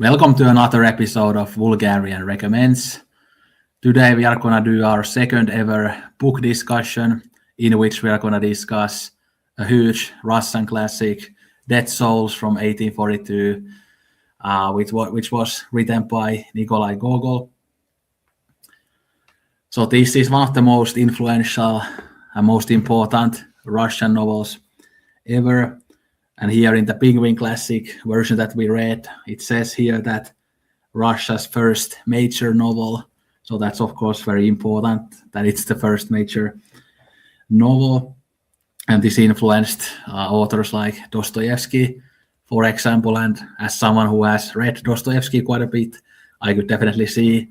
Welcome to another episode of Vulgarian Recommends. Today we are going to do our second ever book discussion in which we are going to discuss a huge Russian classic, Dead Souls from 1842, which was written by Nikolai Gogol. So this is one of the most influential and most important Russian novels ever. And here in the Penguin Classic version that we read, it says here that Russia's first major novel. So that's, of course, very important that it's the first major novel. And this influenced authors like Dostoevsky, for example. And as someone who has read Dostoevsky quite a bit, I could definitely see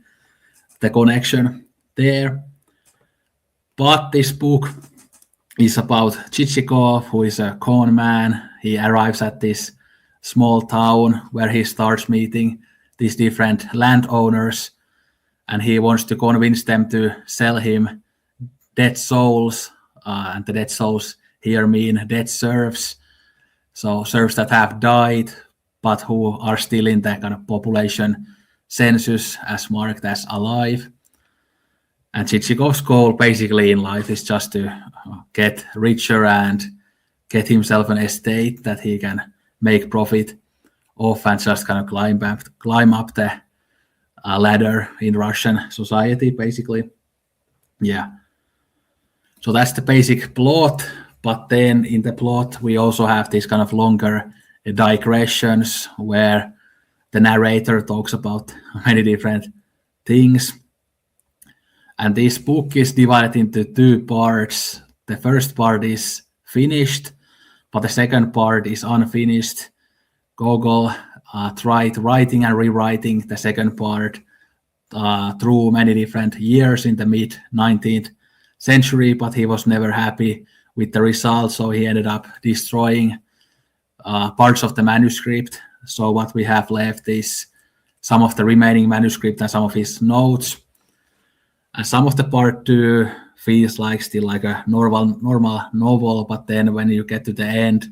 the connection there. But this book is about Chichikov, who is a con man. He arrives at this small town where he starts meeting these different landowners, and he wants to convince them to sell him dead souls. And the dead souls here mean dead serfs, so serfs that have died but who are still in the kind of population census as marked as alive. And Chichikov's goal basically in life is just to get richer and get himself an estate that he can make profit off and just kind of climb up the ladder in Russian society, basically. Yeah. So that's the basic plot. But then in the plot, we also have these kind of longer digressions where the narrator talks about many different things. And this book is divided into two parts. The first part is finished, but the second part is unfinished. Gogol tried writing and rewriting the second part through many different years in the mid-19th century, but he was never happy with the result, so he ended up destroying parts of the manuscript. So what we have left is some of the remaining manuscript and some of his notes. And some of the part two feels like still like a normal novel, but then when you get to the end,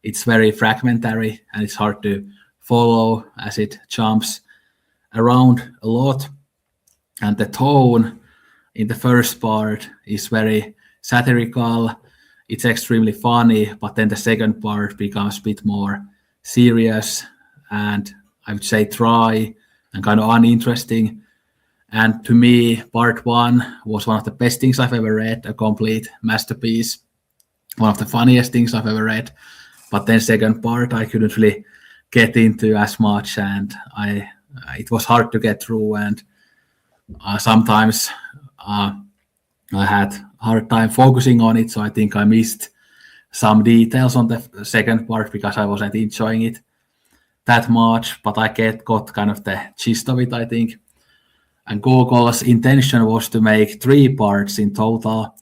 it's very fragmentary and it's hard to follow as it jumps around a lot. And the tone in the first part is very satirical. It's extremely funny, but then the second part becomes a bit more serious and I would say dry and kind of uninteresting. And to me, part one was one of the best things I've ever read, a complete masterpiece, one of the funniest things I've ever read. But then second part, I couldn't really get into as much, and it was hard to get through. And sometimes I had a hard time focusing on it, so I think I missed some details on the second part because I wasn't enjoying it that much. But I got kind of the gist of it, I think. And Gogol's intention was to make three parts in total,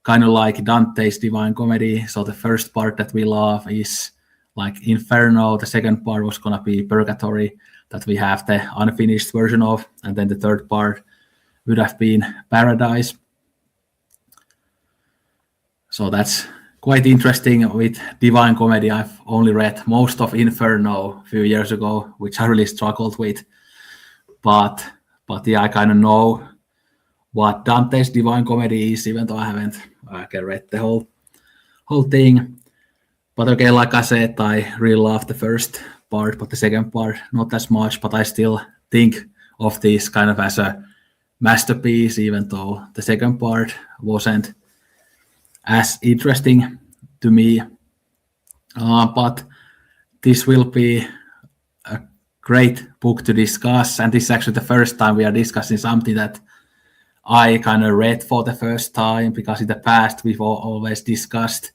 kind of like Dante's Divine Comedy. So the first part that we love is like Inferno. The second part was going to be Purgatory, that we have the unfinished version of. And then the third part would have been Paradise. So that's quite interesting. With Divine Comedy, I've only read most of Inferno a few years ago, which I really struggled with. But yeah, I kind of know what Dante's Divine Comedy is, even though I haven't read the whole thing. But again, like I said, I really love the first part, but the second part, not as much. But I still think of this kind of as a masterpiece, even though the second part wasn't as interesting to me. But this will be a great book to discuss, and this is actually the first time we are discussing something that I kind of read for the first time, because in the past we've always discussed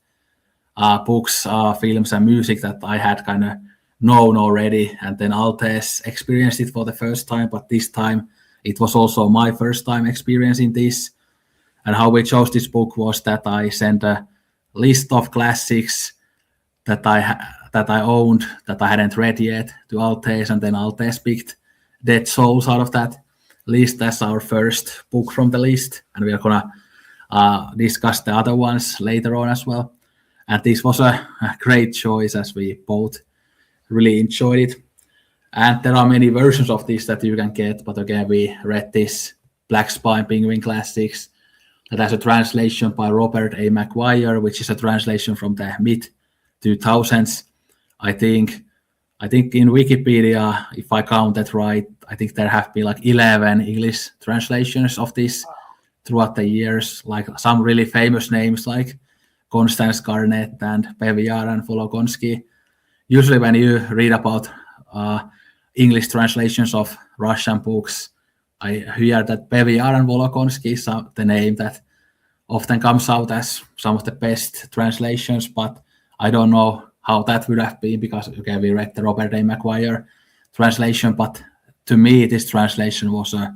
books, films and music that I had kind of known already, and then Altes experienced it for the first time, but this time it was also my first time experiencing this. And how we chose this book was that I sent a list of classics that I owned that I hadn't read yet to Altes, and then Altes picked Dead Souls out of that list as our first book from the list, and we are gonna discuss the other ones later on as well. And this was a great choice as we both really enjoyed it. And there are many versions of this that you can get, but again, we read this Black Spine Penguin Classics that has a translation by Robert A. McGuire, which is a translation from the mid 2000s. I think I think in Wikipedia, if I count that right, I think there have been like 11 English translations of this throughout the years, like some really famous names like Constance Garnett and Peviar and Volokonsky. Usually when you read about uh, English translations of Russian books, I hear that Peviar and Volokonsky is the name that often comes out as some of the best translations, but I don't know how that would have been because okay, we read the Robert A. McGuire translation, but to me this translation was a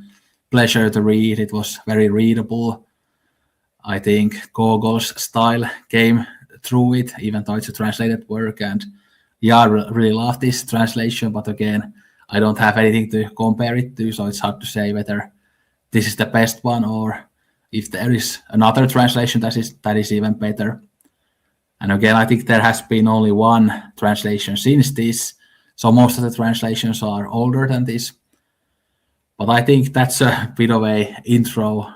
pleasure to read. It was very readable. I think Gogol's style came through it, even though it's a translated work. And yeah, I really love this translation, but again, I don't have anything to compare it to, so it's hard to say whether this is the best one or if there is another translation that is even better. And again, I think there has been only one translation since this, so most of the translations are older than this. But I think that's a bit of a intro.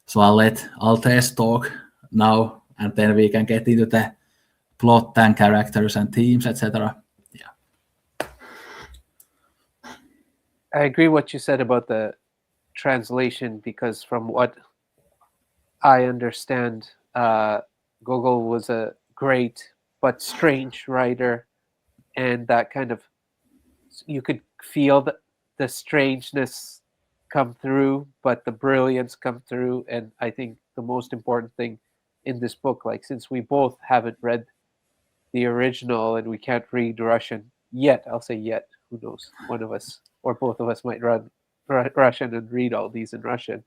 So I'll let Altes talk now, and then we can get into the plot and characters and themes, etc. Yeah. I agree what you said about the translation because from what I understand, Gogol was a great but strange writer, and that kind of you could feel the strangeness come through, but the brilliance come through. And I think the most important thing in this book, like since we both haven't read the original and we can't read Russian yet, I'll say yet, who knows, one of us or both of us might run Russian and read all these in Russian.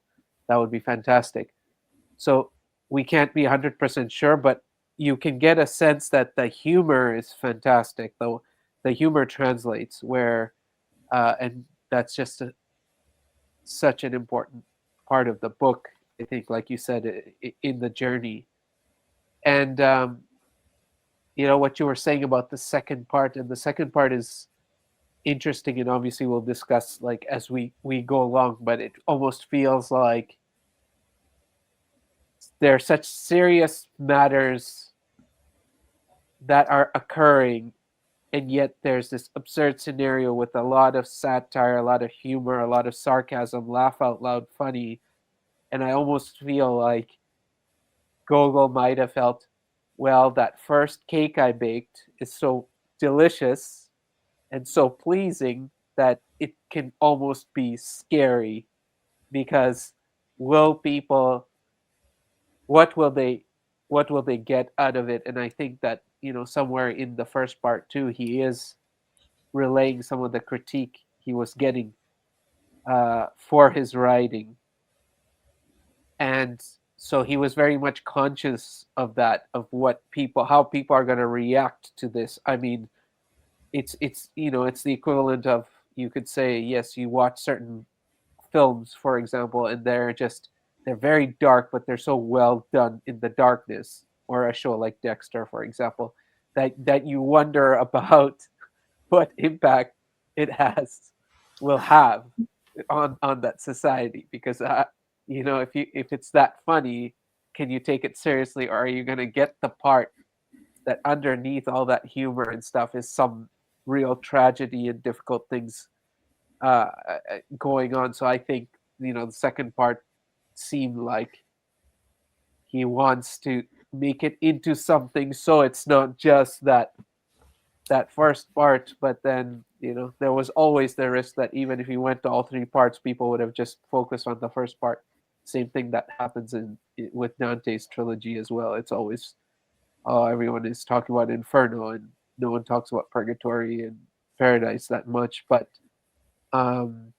That would be fantastic. So we can't be 100% sure, but you can get a sense that the humor is fantastic, though the humor translates where and that's just such an important part of the book, I think, like you said, in the journey. And what you were saying about the second part, and the second part is interesting, and obviously we'll discuss like as we go along, but it almost feels like there are such serious matters that are occurring, and yet there's this absurd scenario with a lot of satire, a lot of humor, a lot of sarcasm, laugh out loud funny. And I almost feel like Gogol might have felt, well, that first cake I baked is so delicious and so pleasing that it can almost be scary because will people what will they get out of it? And I think that somewhere in the first part too, he is relaying some of the critique he was getting for his writing, and so he was very much conscious of that, of how people are going to react to this. I mean, it's the equivalent of, you could say, yes, you watch certain films, for example, and they're very dark, but they're so well done in the darkness, or a show like Dexter, for example, that you wonder about what impact it will have on that society, because if it's that funny, can you take it seriously, or are you going to get the part that underneath all that humor and stuff is some real tragedy and difficult things going on? So I think the second part seemed like he wants to make it into something, so it's not just that first part, but then there was always the risk that even if he went to all three parts, people would have just focused on the first part. Same thing that happens with Dante's trilogy as well. It's always, oh, everyone is talking about Inferno and no one talks about Purgatory and Paradise that much. But um,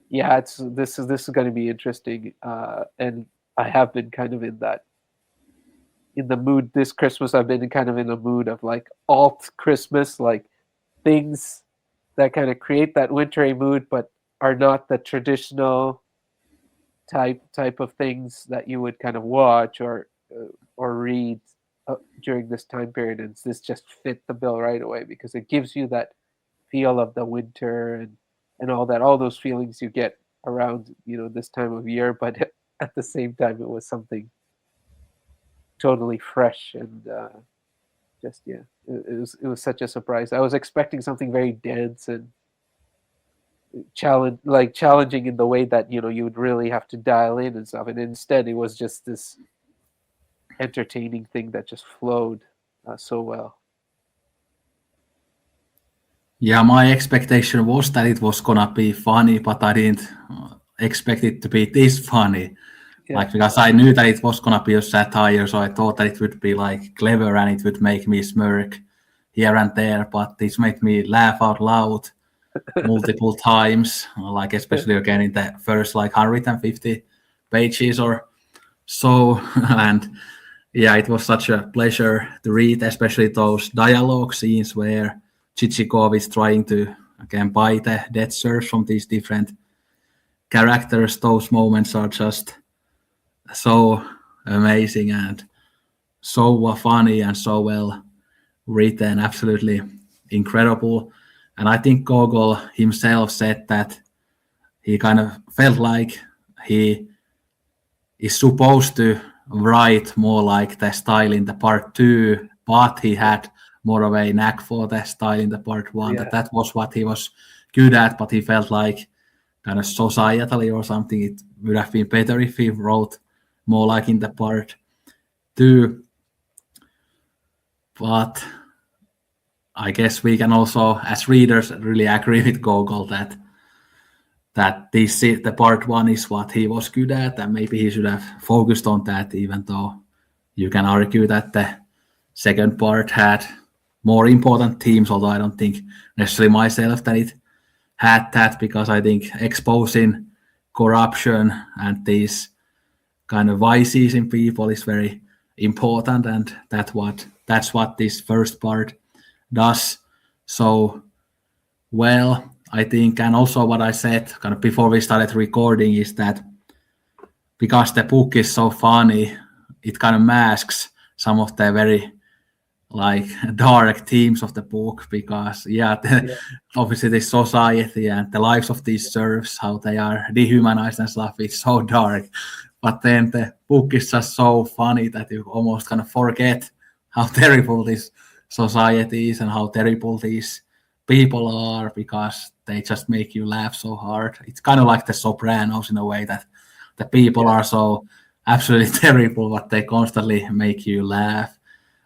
yeah, this is going to be interesting, and I have been kind of in the mood this Christmas. I've been kind of in a mood of like alt Christmas, like things that kind of create that wintry mood, but are not the traditional type of things that you would kind of watch or read during this time period. And this just fit the bill right away because it gives you that feel of the winter and all that, all those feelings you get around this time of year. But at the same time, it was something totally fresh and just yeah, it was such a surprise. I was expecting something very dense and challenging in the way that you would really have to dial in and stuff, and instead it was just this entertaining thing that just flowed so well. Yeah, my expectation was that it was gonna be funny, but I didn't expect it to be this funny. Yeah. Like because I knew that it was gonna be a satire, so I thought that it would be like clever and it would make me smirk here and there. But this made me laugh out loud multiple times, like especially again in the first like 150 pages or so. And yeah, it was such a pleasure to read, especially those dialogue scenes where Chichikov is trying to again buy the dead serfs from these different characters. Those moments are just so amazing and so funny and so well written, absolutely incredible. And I think Gogol himself said that he kind of felt like he is supposed to write more like the style in the part two, but he had more of a knack for the style in the part one. Yeah. That was what he was good at, but he felt like kind of societally or something, it would have been better if he wrote more like in the part two. But I guess we can also, as readers, really agree with Gogol that this the part one is what he was good at, and maybe he should have focused on that. Even though you can argue that the second part had more important themes, although I don't think necessarily myself that it had that, because I think exposing corruption and these kind of vices in people is very important, and that's what this first part does so well, I think. And also what I said kind of before we started recording is that because the book is so funny, it kind of masks some of the very like dark themes of the book, because yeah, obviously the society and the lives of these serfs, how they are dehumanized and stuff, it's so dark. But then the book is just so funny that you almost kind of forget how terrible this society is and how terrible these people are, because they just make you laugh so hard. It's kind of like the Sopranos in a way, that the people are so absolutely terrible, but they constantly make you laugh.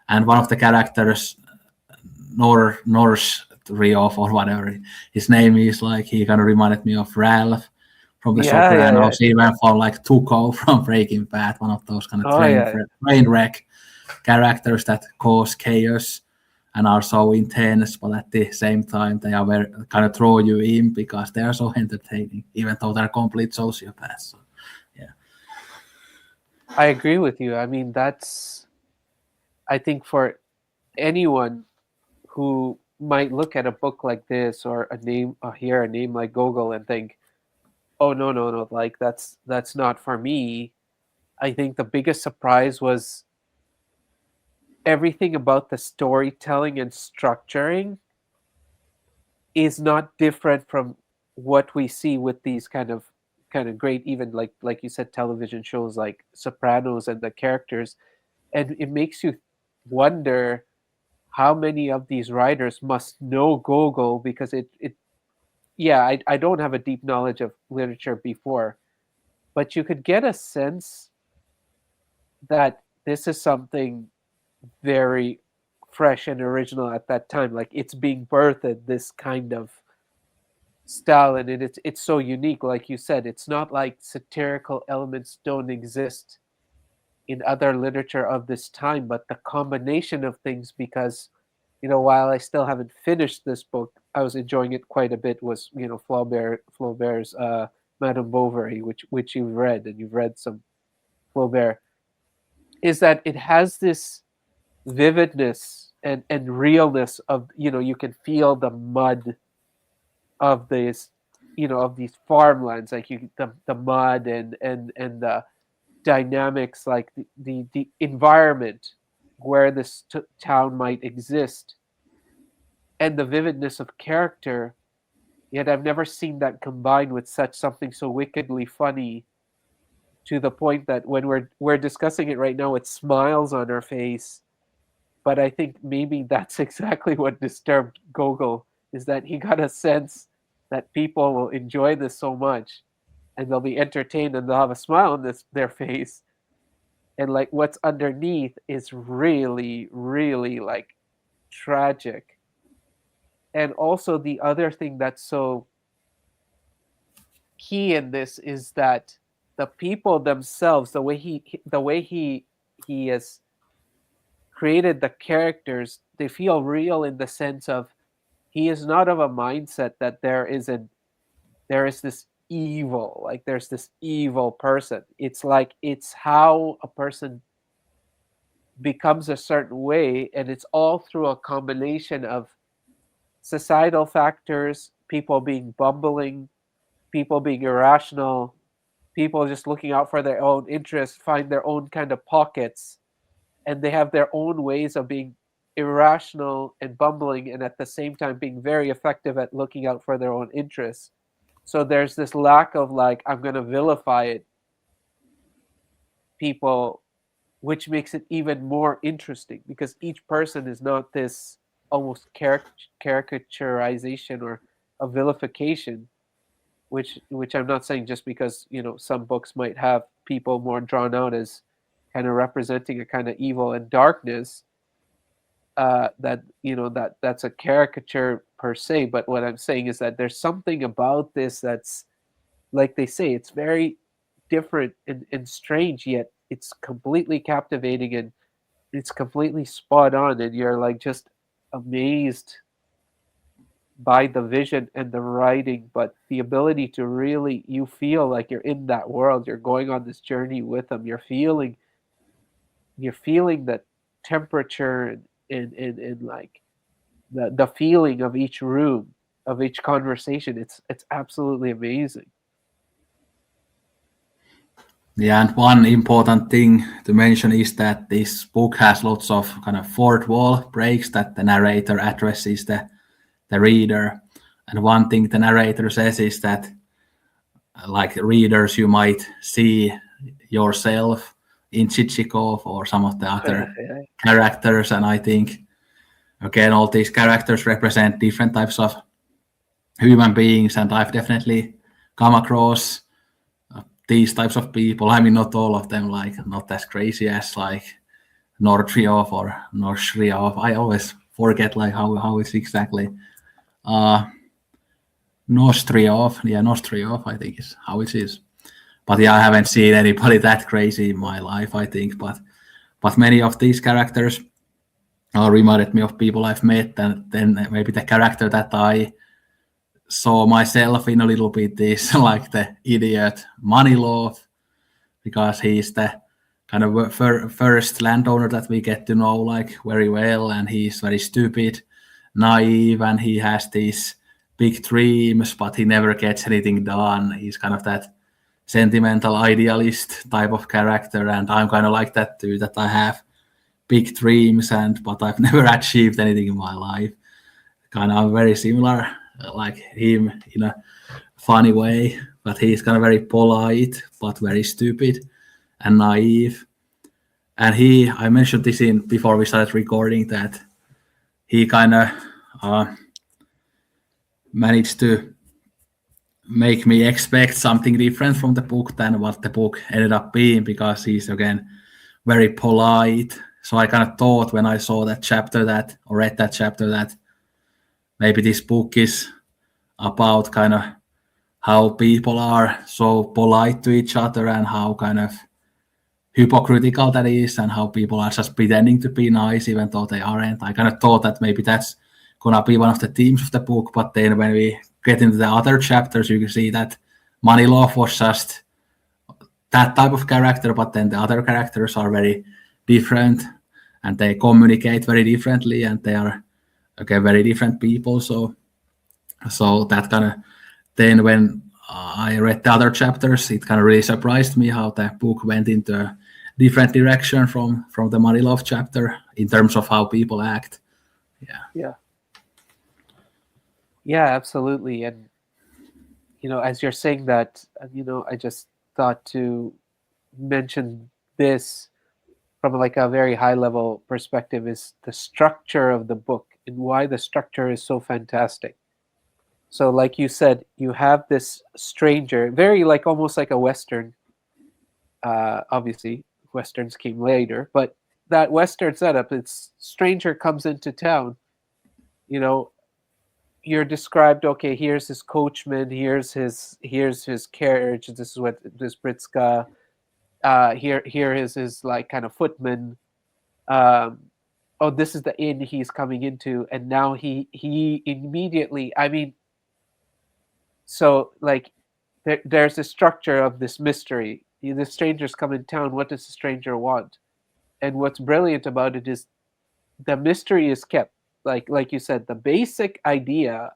And one of the characters, Norse Riof or whatever his name is, like he kind of reminded me of Ralph from the Sopranos, even from like Tuco from Breaking Bad, one of those kind of train wreck characters that cause chaos and are so intense, but at the same time they are very kind of throw you in because they are so entertaining, even though they're complete sociopaths. So, yeah, I agree with you. I mean, I think for anyone who might look at a book like this or hear a name like Gogol and think, oh no, like that's not for me. I think the biggest surprise was everything about the storytelling and structuring is not different from what we see with these kind of great, even like you said, television shows like Sopranos and the characters. And it makes you wonder how many of these writers must know Gogol, because it yeah, I don't have a deep knowledge of literature before, but you could get a sense that this is something very fresh and original at that time. Like it's being birthed, this kind of style, and it's so unique. Like you said, it's not like satirical elements don't exist in other literature of this time, but the combination of things, because while I still haven't finished this book, I was enjoying it quite a bit, was Flaubert's Madame Bovary, which you've read, and you've read some Flaubert, is that it has this vividness and realness of, you can feel the mud of this, of these farmlands, like the mud and the dynamics, like the environment where this town might exist. and the vividness of character. Yet I've never seen that combined with such something so wickedly funny, to the point that when we're discussing it right now, it smiles on our face. But I think maybe that's exactly what disturbed Gogol, is that he got a sense that people will enjoy this so much, and they'll be entertained, and they'll have a smile on their face, and like what's underneath is really, really like tragic. And also the other thing that's so key in this is that the people themselves, the way he has created the characters, they feel real in the sense of he is not of a mindset that there is this evil, like there's this evil person. It's like it's how a person becomes a certain way, and it's all through a combination of societal factors, people being bumbling, people being irrational, people just looking out for their own interests, find their own kind of pockets, and they have their own ways of being irrational and bumbling, and at the same time being very effective at looking out for their own interests. So there's this lack of like, I'm going to vilify it, people, which makes it even more interesting because each person is not this almost caricaturization or a vilification, which I'm not saying just because some books might have people more drawn out as kind of representing a kind of evil and darkness, that's a caricature per se. But what I'm saying is that there's something about this that's, like they say, it's very different and strange, yet it's completely captivating, and it's completely spot on, and you're like just amazed by the vision and the writing, but the ability to really, you feel like you're in that world, you're going on this journey with them, you're feeling that temperature and like the feeling of each room, of each conversation. It's absolutely amazing. Yeah, and one important thing to mention is that this book has lots of kind of fourth wall breaks that the narrator addresses the reader. And one thing the narrator says is that, like readers, you might see yourself in Chichikov or some of the other characters. And I think, again, all these characters represent different types of human beings. And I've definitely come across these types of people. I mean, not all of them, like not as crazy as like Nordriov or Norshriov. I always forget like how it's exactly. Nostriov, I think is how it is. But yeah, I haven't seen anybody that crazy in my life, I think. But many of these characters reminded me of people I've met, and then maybe the character that I saw myself in a little bit is like the idiot Manilov, because he's the kind of first landowner that we get to know like very well, and he's very stupid, naive, and he has these big dreams, but he never gets anything done. He's kind of that sentimental idealist type of character, and I'm kind of like that too, that I have big dreams, but I've never achieved anything in my life. Kind of very similar, like him in a funny way, but he's kind of very polite, but very stupid and naive. And I mentioned this before we started recording, that he kind of managed to make me expect something different from the book than what the book ended up being, because he's again very polite. So I kind of thought when I saw that chapter or read that chapter that maybe this book is about kind of how people are so polite to each other and how kind of hypocritical that is, and how people are just pretending to be nice even though they aren't. I kind of thought that maybe that's gonna be one of the themes of the book, but then when we get into the other chapters, you can see that Manilov was just that type of character, but then the other characters are very different and they communicate very differently, and they are very different people. So that kind of, then when I read the other chapters, it kind of really surprised me how the book went into a different direction from the Manilov chapter in terms of how people act. Yeah. Yeah, absolutely. And as you're saying that, I just thought to mention this from like a very high level perspective is the structure of the book and why the structure is so fantastic. So, like you said, you have this stranger, very like almost like a Western. Obviously, Westerns came later, but that Western setup, it's stranger comes into town. You know, you're described. Okay, here's his coachman. Here's his carriage. This is what this Britska. Here is his like kind of footman. Um, oh, this is the inn he's coming into, and now he immediately. I mean, so like there's a structure of this mystery. The strangers come in town. What does the stranger want? And what's brilliant about it is the mystery is kept. Like you said, the basic idea.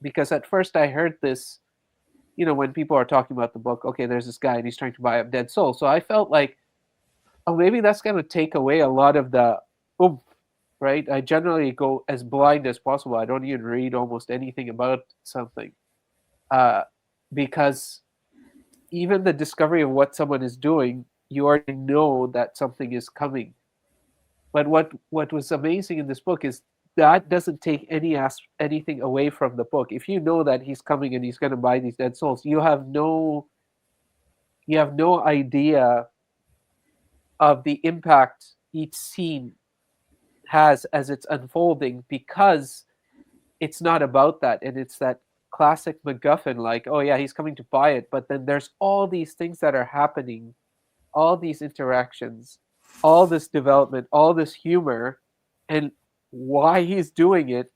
Because at first I heard this, when people are talking about the book. Okay, there's this guy and he's trying to buy a dead soul. So I felt like, oh, maybe that's going to take away a lot of the oomph, right? I generally go as blind as possible. I don't even read almost anything about something, uh, because even the discovery of what someone is doing, you already know that something is coming. But what was amazing in this book is that doesn't take anything away from the book. If you know that he's coming and he's going to buy these dead souls, you have no idea of the impact each scene has as it's unfolding, because it's not about that, and it's that classic MacGuffin, like, oh yeah, he's coming to buy it, but then there's all these things that are happening, all these interactions, all this development, all this humor, and why he's doing it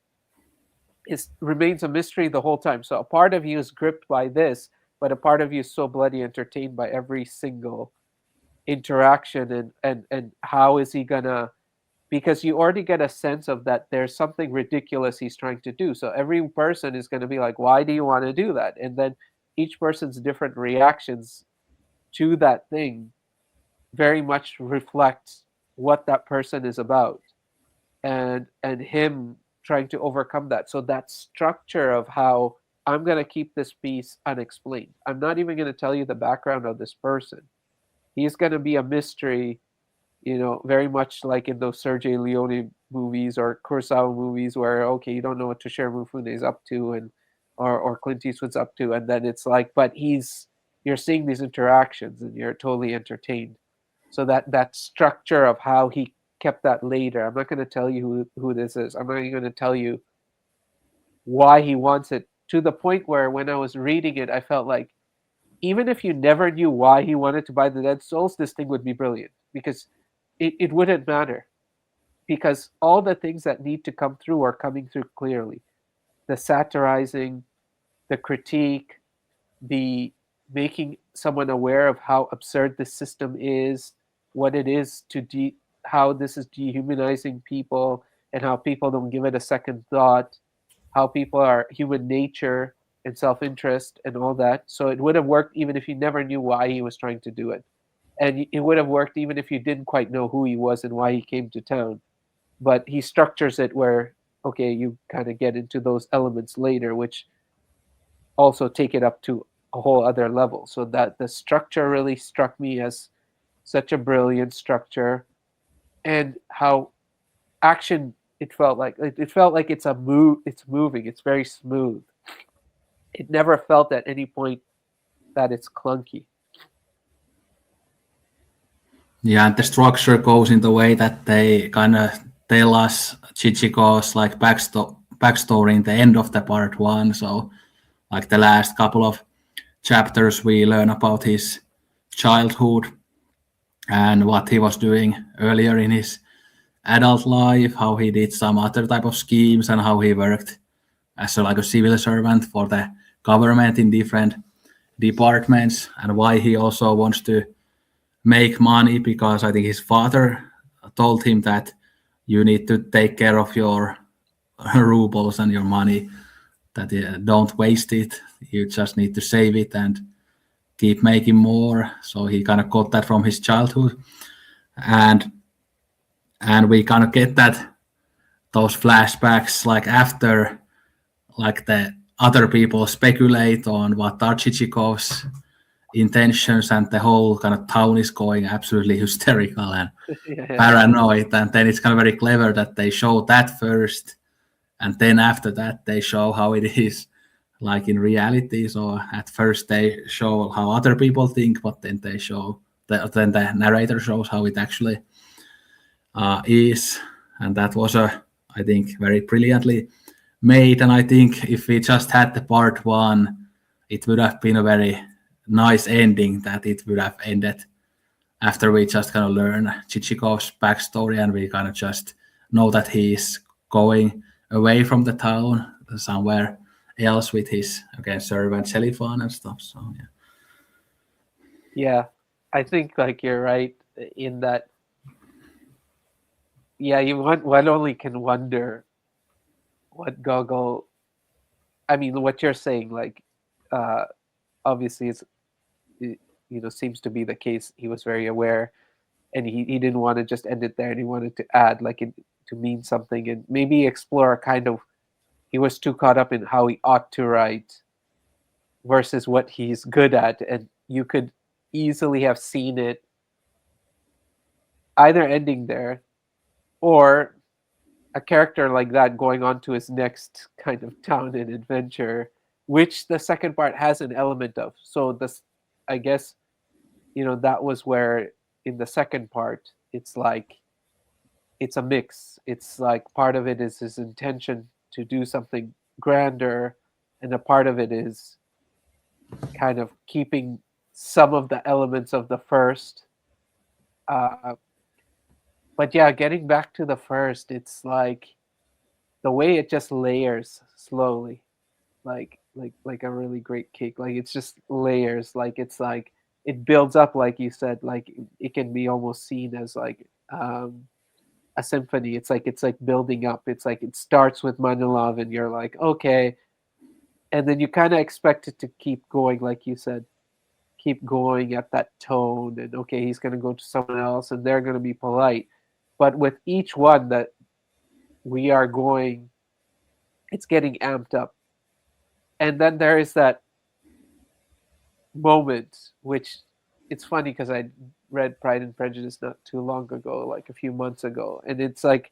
is remains a mystery the whole time. So a part of you is gripped by this, but a part of you is so bloody entertained by every single interaction, and how is he gonna, because you already get a sense of that there's something ridiculous he's trying to do. So every person is going to be like, why do you want to do that? And then each person's different reactions to that thing very much reflects what that person is about, and him trying to overcome that. So that structure of how I'm going to keep this piece unexplained. I'm not even going to tell you the background of this person. He's going to be a mystery, very much like in those Sergei Leone movies or Kurosawa movies, where okay, you don't know what Toshiro Mifune is up to, and or Clint Eastwood's up to, and then it's like, but you're seeing these interactions and you're totally entertained. So that structure of how he kept that later, I'm not going to tell you who this is. I'm not even going to tell you why he wants it. To the point where when I was reading it, I felt like even if you never knew why he wanted to buy the dead souls, this thing would be brilliant, because it wouldn't matter, because all the things that need to come through are coming through clearly. The satirizing, the critique, the making someone aware of how absurd this system is, what it is how this is dehumanizing people, and how people don't give it a second thought, how people are human nature and self-interest and all that. So it would have worked even if you never knew why he was trying to do it, and it would have worked even if you didn't quite know who he was and why he came to town. But he structures it where, okay, you kind of get into those elements later, which also take it up to a whole other level. So that the structure really struck me as such a brilliant structure, and how action, it felt like it's moving, it's very smooth. It never felt at any point that it's clunky. Yeah, and the structure goes in the way that they kind of tell us Chichiko's like backstory in the end of the part one. So, like the last couple of chapters, we learn about his childhood and what he was doing earlier in his adult life, how he did some other type of schemes, and how he worked as like a civil servant for the government in different departments, and why he also wants to make money, because I think his father told him that you need to take care of your rubles and your money, that don't waste it, you just need to save it and keep making more. So he kind of got that from his childhood, and we kind of get that those flashbacks like after like the other people speculate on what are Chichikov's intentions, and the whole kind of town is going absolutely hysterical and Yeah. paranoid. And then it's kind of very clever that they show that first, and then after that they show how it is like in reality. So at first they show how other people think, but then they show then the narrator shows how it actually is, and that was I think very brilliantly made. And I think if we just had the part one, it would have been a very nice ending, that it would have ended after we just kind of learn Chichikov's backstory, and we kind of just know that he's going away from the town somewhere else with his again servant Selifan and stuff. So yeah. Yeah, I think like you're right in that. Yeah, one only can wonder what Gogol. I mean, what you're saying, like, uh, obviously, seems to be the case. He was very aware, and he didn't want to just end it there, and he wanted to add like it to mean something, and maybe explore a kind of. He was too caught up in how he ought to write versus what he's good at, and you could easily have seen it either ending there or a character like that going on to his next kind of town and adventure, which the second part has an element of. So this, I guess, that was where in the second part, it's like it's a mix. It's like part of it is his intention to do something grander, and a part of it is kind of keeping some of the elements of the first. Uh, but yeah, getting back to the first, it's like the way it just layers slowly, like a really great cake. Like it's just layers. Like it's like it builds up, like you said. Like it can be almost seen as like a symphony. It's like building up. It's like it starts with Manilov, and you're like, okay, and then you kind of expect it to keep going, like you said, keep going at that tone, and okay, he's gonna go to someone else, and they're gonna be polite. But with each one that we are going, it's getting amped up, and then there is that moment, which it's funny because I read Pride and Prejudice not too long ago, like a few months ago, and it's like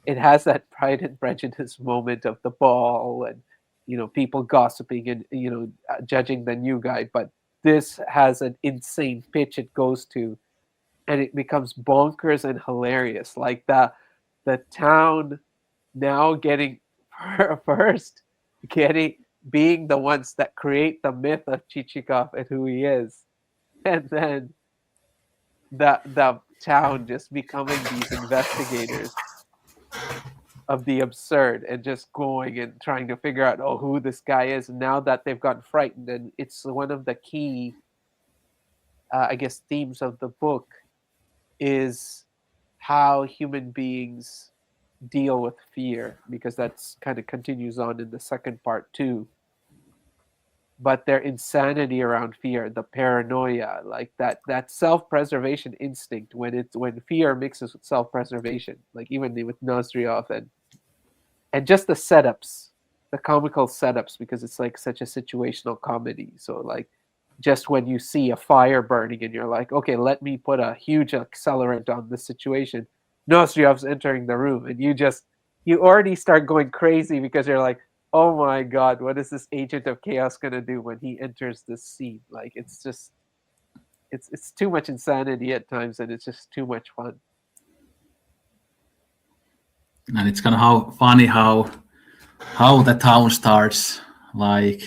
it has that Pride and Prejudice moment of the ball and people gossiping and judging the new guy, but this has an insane pitch it goes to, and it becomes bonkers and hilarious, like the town now getting first getting being the ones that create the myth of Chichikov and who he is, and then the town just becoming these investigators of the absurd and just going and trying to figure out who this guy is. And now that they've gotten frightened, and it's one of the key I guess themes of the book is how human beings deal with fear, because that's kind of continues on in the second part too, but their insanity around fear, the paranoia, like that self-preservation instinct, when fear mixes with self-preservation, like even with Nozdryov, and just the setups, the comical setups, because it's like such a situational comedy. So like just when you see a fire burning and you're like, okay, let me put a huge accelerant on this situation, Nostrov's entering the room, and you already start going crazy because you're like, oh my god, what is this agent of chaos gonna do when he enters this scene? Like it's just it's too much insanity at times, and it's just too much fun. And it's kind of how funny how the town starts like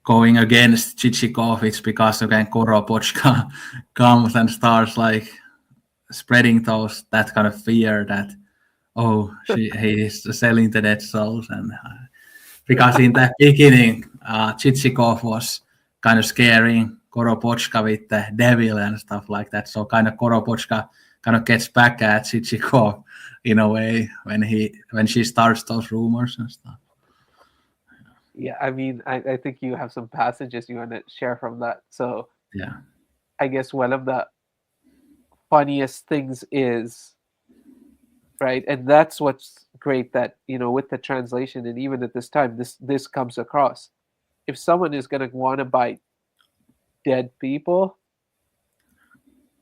going against Chichikov. It's because again Koropochka comes and starts like spreading that kind of fear that he is selling the dead souls. And because in the beginning Chichikov was kind of scaring Koropochka with the devil and stuff like that. So kind of Koropochka kind of gets back at Chichikov in a way when she starts those rumors and stuff. Yeah, I mean, I think you have some passages you want to share from that. So Yeah. I guess one of the funniest things is, right, and that's what's great that, with the translation, and even at this time, this comes across. If someone is going to want to buy dead people,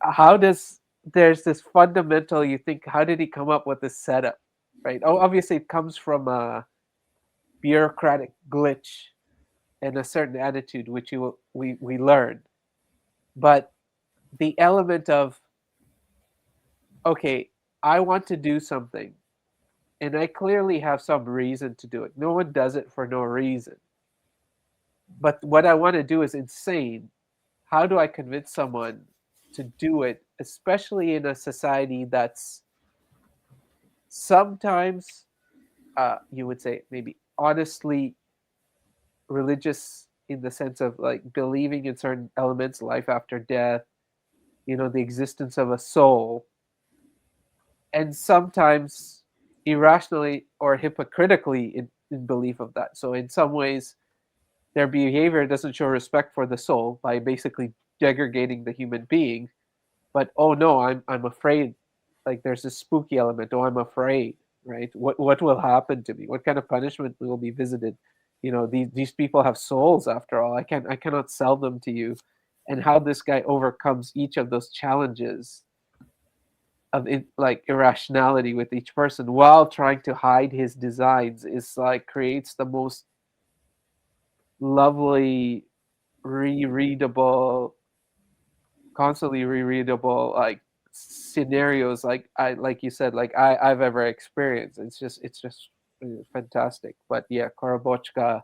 how does there's this fundamental, you think, how did he come up with this setup, right? Oh, obviously it comes from a bureaucratic glitch and a certain attitude, which we learn. But the element of, okay, I want to do something, and I clearly have some reason to do it. No one does it for no reason. But what I want to do is insane. How do I convince someone to do it, especially in a society that's sometimes, you would say, maybe honestly religious, in the sense of like believing in certain elements, life after death, the existence of a soul, and sometimes irrationally or hypocritically in belief of that. So in some ways, their behavior doesn't show respect for the soul by basically degrading the human being. But oh no, I'm afraid. Like there's this spooky element. Oh, I'm afraid. Right? What will happen to me? What kind of punishment will be visited? These people have souls after all. I cannot sell them to you. And how this guy overcomes each of those challenges of like irrationality with each person while trying to hide his designs is like creates the most lovely, rereadable, constantly rereadable like scenarios, like you said, like I've ever experienced. It's just fantastic. But yeah, Korobochka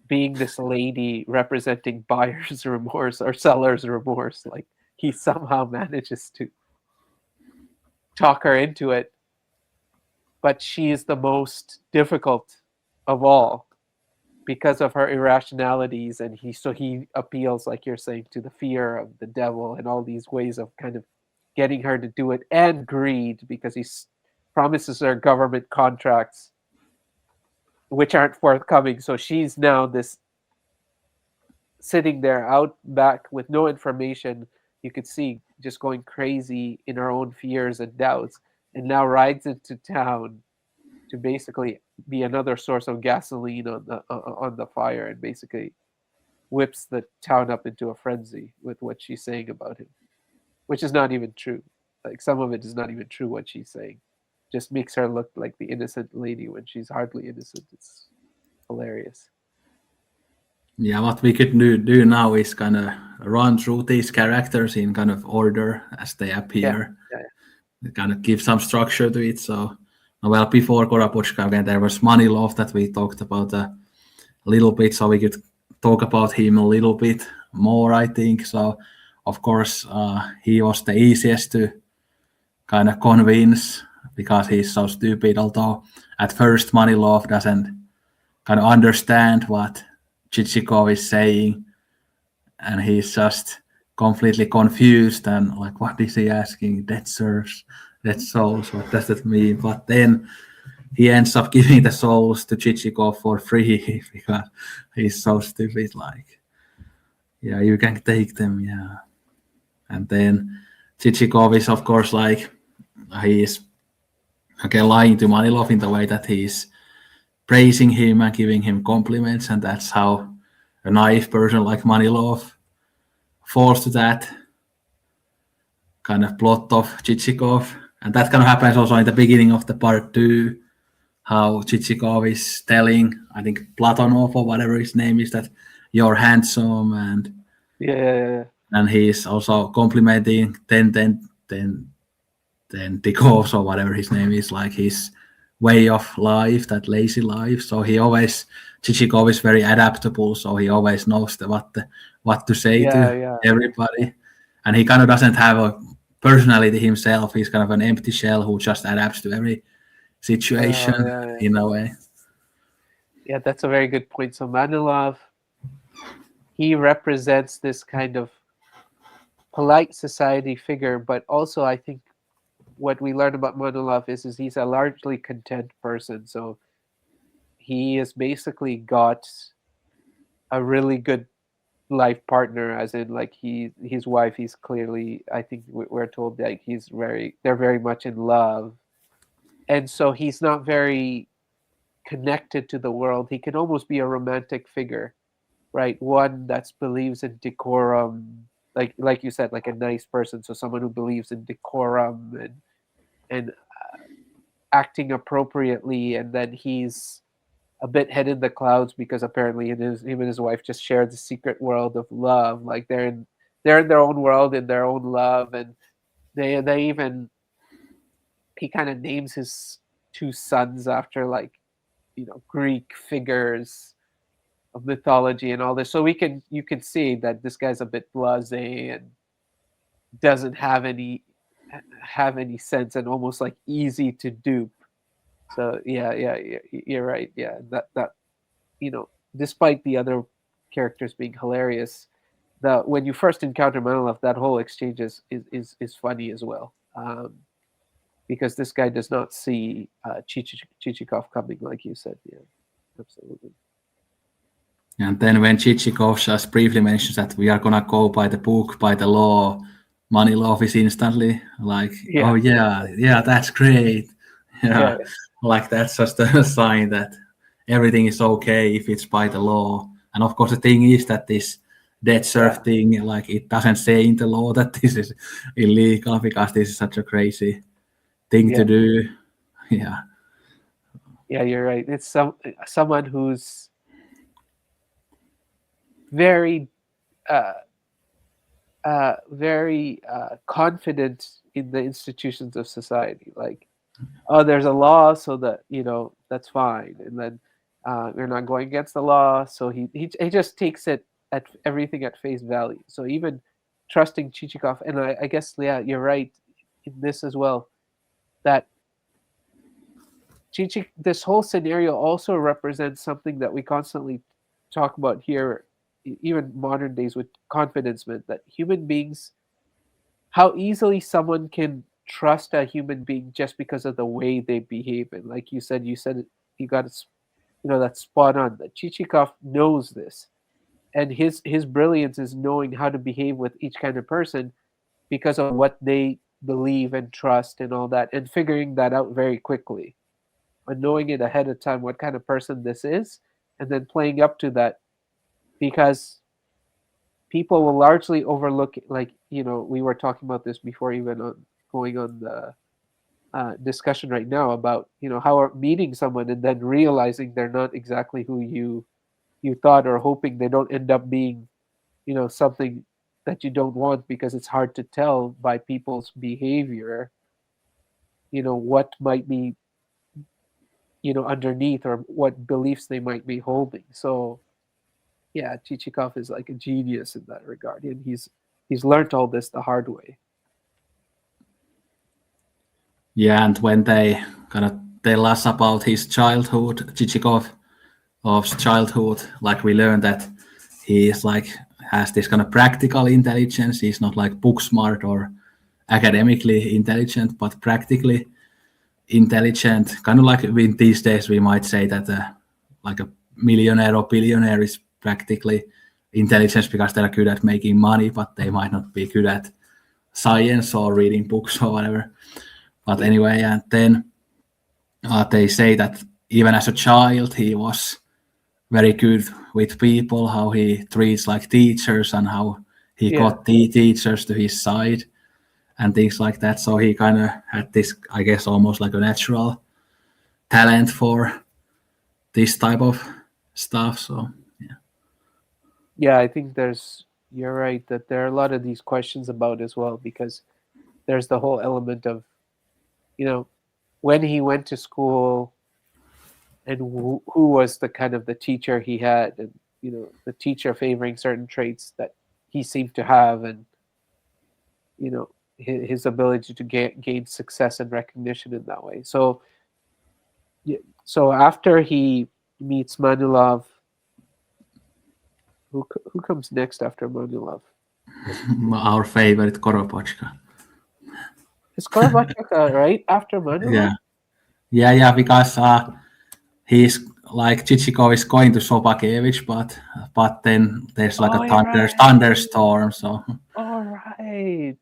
being this lady representing buyer's remorse or seller's remorse, like he somehow manages to talk her into it, but she is the most difficult of all because of her irrationalities, and he appeals, like you're saying, to the fear of the devil and all these ways of kind of getting her to do it, and greed because he promises her government contracts which aren't forthcoming. So she's now this sitting there out back with no information, you could see, just going crazy in her own fears and doubts, and now rides into town to basically be another source of gasoline on the fire, and basically whips the town up into a frenzy with what she's saying about him, which is not even true. Like some of it is not even true what she's saying. Just makes her look like the innocent lady when she's hardly innocent. It's hilarious. Yeah, what we could do now is kind of run through these characters in kind of order as they Yeah, appear, yeah, kind of give some structure to it. So, well, before Korapushka, again, there was Manilov that we talked about a little bit, so we could talk about him a little bit more, I think. So, of course, he was the easiest to kind of convince because he's so stupid, although at first Manilov doesn't kind of understand what Chichikov is saying, and he's just completely confused and like, what is he asking? Dead serfs, dead souls, what does that mean? But then he ends up giving the souls to Chichikov for free because he's so stupid. Like, yeah, you can take them, yeah. And then Chichikov is, of course, like, he is again lying to Manilov in the way that he's praising him and giving him compliments, and that's how a naive person like Manilov falls to that kind of plot of Chichikov. And that kind of happens also in the beginning of the part two, how Chichikov is telling, I think, Platonov or whatever his name is, that you're handsome, yeah. and he's also complimenting then Tikov or whatever his name is, like his way of life, that lazy life. So he always, Chichikov is very adaptable, so he always knows what to say Yeah, to yeah, everybody, and he kind of doesn't have a personality himself. He's kind of an empty shell who just adapts to every situation yeah. in a way. Yeah, that's a very good point. So Manilov, he represents this kind of polite society figure, but also I think what we learn about Manilov is he's a largely content person. So he has basically got a really good life partner, as in like his wife, he's clearly, I think we're told, like they're very much in love, and so he's not very connected to the world. He can almost be a romantic figure, right? One that believes in decorum, like you said, like a nice person. So someone who believes in decorum and acting appropriately, and then he's a bit head in the clouds because apparently him and his wife just share the secret world of love. Like they're in their own world, in their own love, and they even he kind of names his two sons after like Greek figures of mythology and all this. So you can see that this guy's a bit blasé and doesn't have any sense and almost like easy to dupe. So yeah, you're right. Yeah, that despite the other characters being hilarious, the when you first encounter Manilov, that whole exchange is funny as well. Because this guy does not see Chichikov coming, like you said. Yeah, absolutely. And then when Chichikov just briefly mentions that we are gonna go by the book, by the law, Manilov is instantly like, Yeah, oh yeah, that's great. yeah, Yeah, like that's just a sign that everything is okay if it's by the law. And of course, the thing is that this dead yeah, surf thing, like it doesn't say in the law that this is illegal because this is such a crazy thing yeah, to do. Yeah. yeah. You're right. It's someone who's very uh, very confident in the institutions of society. Like, oh, there's a law, so that that's fine, and then we're not going against the law. So he just takes it at everything at face value. So even trusting Chichikov, and I guess yeah, you're right in this as well. That this whole scenario also represents something that we constantly talk about here, even modern days with confidence myth, that human beings, how easily someone can trust a human being just because of the way they behave. And like you got it, that's spot on. That Chichikov knows this, and his brilliance is knowing how to behave with each kind of person because of what they believe and trust and all that, and figuring that out very quickly, and knowing it ahead of time what kind of person this is, and then playing up to that, because people will largely overlook, like we were talking about this before, even on going on the discussion right now about how meeting someone and then realizing they're not exactly who you thought, or hoping they don't end up being something that you don't want, because it's hard to tell by people's behavior what might be underneath, or what beliefs they might be holding. So yeah, Chichikov is like a genius in that regard, and he's learned all this the hard way. Yeah, and when they kind of tell us about his childhood, Chichikov's childhood, like we learned that he is like has this kind of practical intelligence. He's not like book smart or academically intelligent, but practically intelligent. Kind of like in these days, we might say that like a millionaire or billionaire is practically intelligent because they're good at making money, but they might not be good at science or reading books or whatever. But anyway, and then they say that even as a child, he was very good with people, how he treats like teachers and how he Yeah, got the teachers to his side and things like that. So he kind of had this, I guess, almost like a natural talent for this type of stuff. So yeah, yeah, I think you're right that there are a lot of these questions about as well, because there's the whole element of you know when he went to school, and who was the kind of the teacher he had, and the teacher favoring certain traits that he seemed to have, and his ability to gain success and recognition in that way. So yeah, so after he meets Manilov, who comes next after Manilov? our favorite Koropochka. Is Korobachka right after Yeah, Manilov? yeah, because he's like Chichikov is going to Sobakevich, but then there's like a Oh, you're right. thunderstorm. So All right.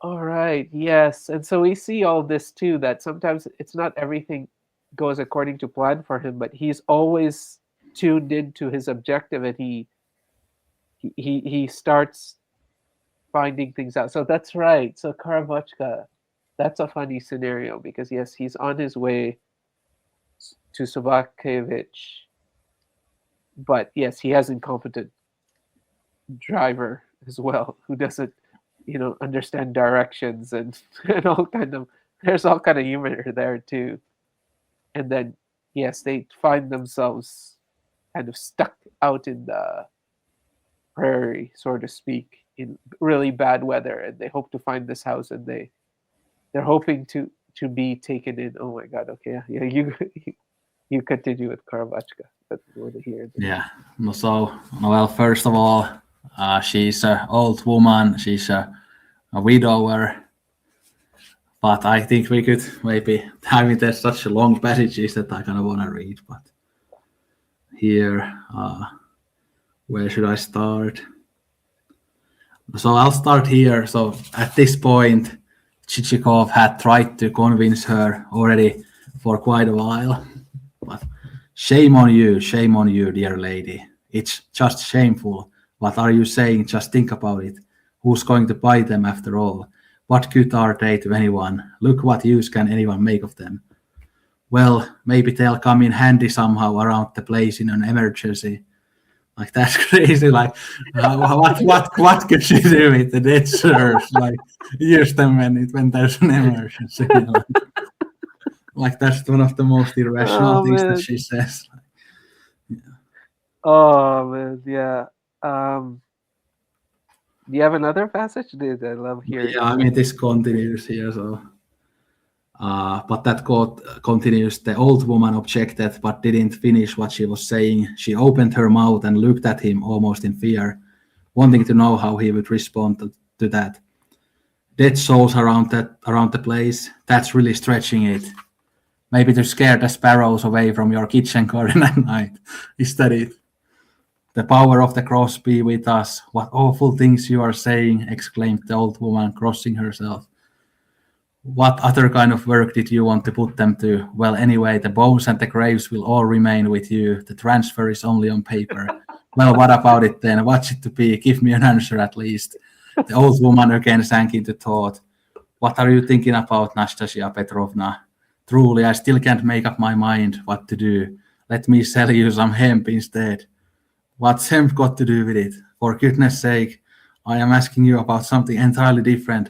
All right. Yes. And so we see all this too, that sometimes it's not everything goes according to plan for him, but he's always tuned into his objective, and he starts finding things out. So that's right. So Karamochka, that's a funny scenario because yes, he's on his way to Sobakevich, but yes, he has incompetent driver as well who doesn't, understand directions and and all kind of there's all kind of humor there too. And then yes, they find themselves kind of stuck out in the prairie, so to speak, in really bad weather, and they hope to find this house, and they're hoping to be taken in. Oh my god, okay, yeah, you continue with Karavachka. That's what I want to hear. Yeah. No, so, well, first of all, she's an old woman. She's a widower. But I think we could maybe, I mean, there's such long passages that I kind of want to read. But here, where should I start? So I'll start here. So at this point, Chichikov had tried to convince her already for quite a while. But shame on you, dear lady. It's just shameful. What are you saying? Just think about it. Who's going to buy them after all? What good are they to anyone? Look what use can anyone make of them. Well, maybe they'll come in handy somehow around the place in an emergency. Like, that's crazy. Like, what could she do with the dead sirs? Like, use them when there's an emergency. Like, that's one of the most irrational things that she says. Oh man, yeah. Do you have another passage? Dude, I love hearing. Yeah, I mean, this continues here. So, but that quote continues. The old woman objected, but didn't finish what she was saying. She opened her mouth and looked at him almost in fear, wanting to know how he would respond to that. Dead souls around the place. That's really stretching it. Maybe to scare the sparrows away from your kitchen garden at night. Is that it? The power of the cross be with us. What awful things you are saying, exclaimed the old woman, crossing herself. What other kind of work did you want to put them to? Well, anyway, the bones and the graves will all remain with you. The transfer is only on paper. Well, what about it then? What's it to be? Give me an answer at least. The old woman again sank into thought. What are you thinking about, Nastasia Petrovna? Truly, I still can't make up my mind what to do. Let me sell you some hemp instead. What's hemp got to do with it? For goodness sake, I am asking you about something entirely different,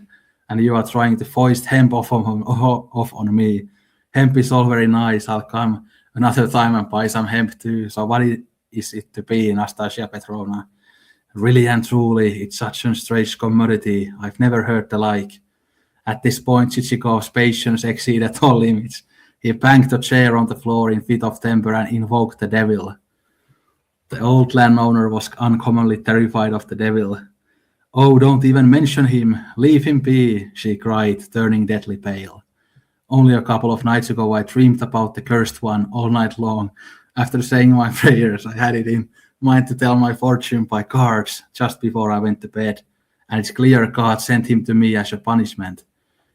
and you are trying to foist hemp off on me. Hemp is all very nice. I'll come another time and buy some hemp too. So what is it to be, Nastasia Petrovna? Really and truly, it's such a strange commodity. I've never heard the like. At this point, Chichikov's patience exceeded all limits. He banged the chair on the floor in fit of temper and invoked the devil. The old landowner was uncommonly terrified of the devil. Oh, don't even mention him. Leave him be, she cried, turning deadly pale. Only a couple of nights ago I dreamed about the cursed one all night long. After saying my prayers, I had it in mind to tell my fortune by cards just before I went to bed, and it's clear God sent him to me as a punishment.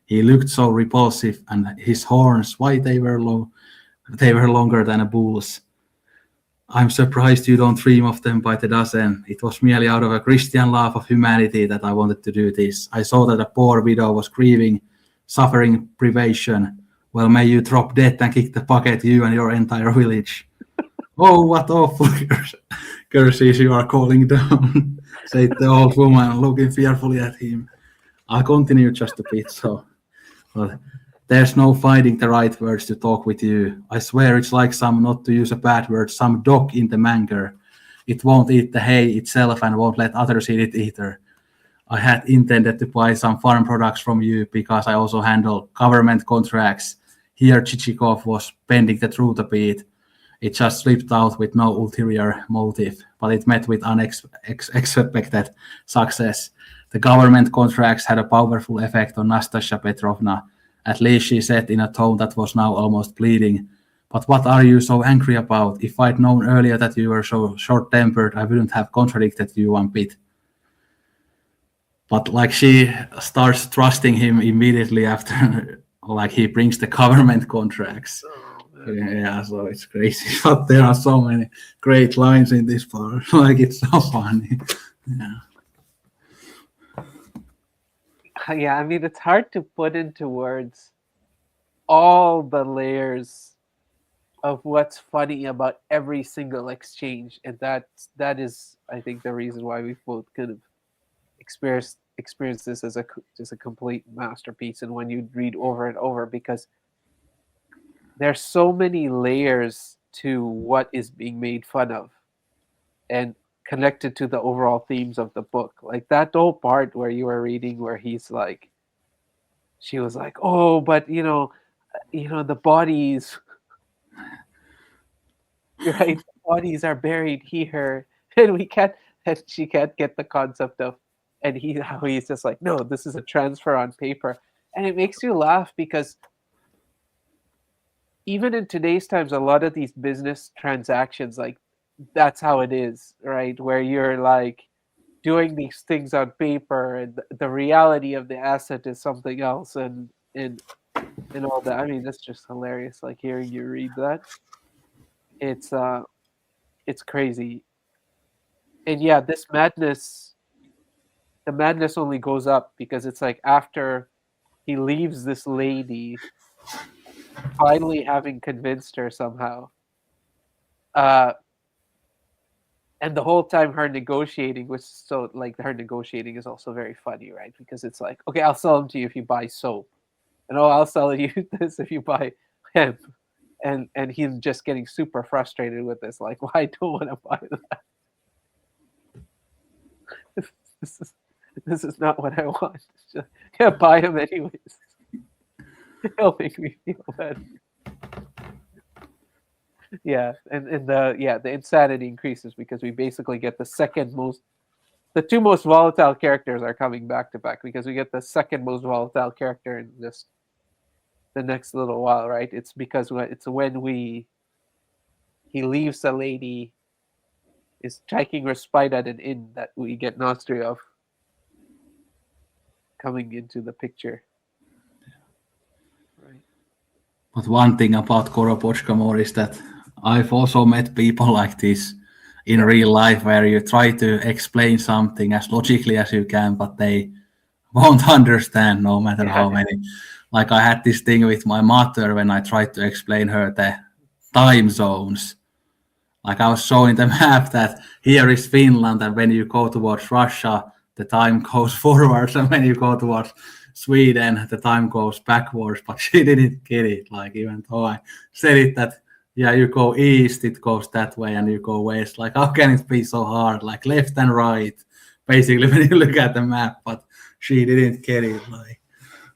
He looked so repulsive, and his horns, why they were longer than a bull's. I'm surprised you don't dream of them by the dozen. It was merely out of a Christian love of humanity that I wanted to do this. I saw that a poor widow was grieving, suffering privation. Well, may you drop dead and kick the bucket, you and your entire village. Oh, what awful curses you are calling down, said the old woman, looking fearfully at him. I'll continue just a bit, but there's no finding the right words to talk with you. I swear it's like some, not to use a bad word, some dog in the manger. It won't eat the hay itself and won't let others eat it either. I had intended to buy some farm products from you because I also handle government contracts. Here Chichikov was bending the truth a bit. It just slipped out with no ulterior motive, but it met with unexpected success. The government contracts had a powerful effect on Nastasia Petrovna. At least she said in a tone that was now almost pleading. But what are you so angry about? If I'd known earlier that you were so short-tempered, I wouldn't have contradicted you one bit. But like she starts trusting him immediately after like he brings the government contracts. Oh man. Yeah, so it's crazy. But there are so many great lines in this part. Like it's so funny. Yeah. Yeah, I mean it's hard to put into words all the layers of what's funny about every single exchange, and that is, I think, the reason why we both kind of experience this as a just a complete masterpiece, and when you read over and over, because there's so many layers to what is being made fun of and connected to the overall themes of the book. Like that whole part where you were reading where he's like, she was like, oh, but the bodies, right? The bodies are buried here, and we can't. And she can't get the concept of, and how he's just like, no, this is a transfer on paper, and it makes you laugh because even in today's times, a lot of these business transactions, like that's how it is, right? Where you're like doing these things on paper, and the reality of the asset is something else, and all that. I mean, that's just hilarious. Like hearing you read that, it's uh, it's crazy. And yeah, this madness, the madness only goes up because it's like after he leaves this lady, finally having convinced her somehow, uh, and the whole time her negotiating, which so like her negotiating is also very funny, right? Because it's like, okay, I'll sell them to you if you buy soap, and oh, I'll sell you this if you buy hemp, and he's just getting super frustrated with this, like, well, I don't want to buy that. this is this is not what I want. Just, yeah, buy him anyways. It'll make me feel better. Yeah, and the insanity increases because we basically get the two most volatile characters are coming back to back because we get the second most volatile character in just the next little while, right? It's because it's when he leaves the lady, is taking respite at an inn, that we get Nostriov coming into the picture, right? But one thing about Koropochka is that I've also met people like this in Yeah, real life where you try to explain something as logically as you can, but they won't understand no matter yeah, how many. Like I had this thing with my mother when I tried to explain her the time zones. Like I was showing the map that here is Finland, and when you go towards Russia, the time goes forwards, and when you go towards Sweden, the time goes backwards. But she didn't get it. Like even though I said it that yeah, you go east, it goes that way, and you go west. Like how can it be so hard? Like left and right, basically when you look at the map. But she didn't get it. Like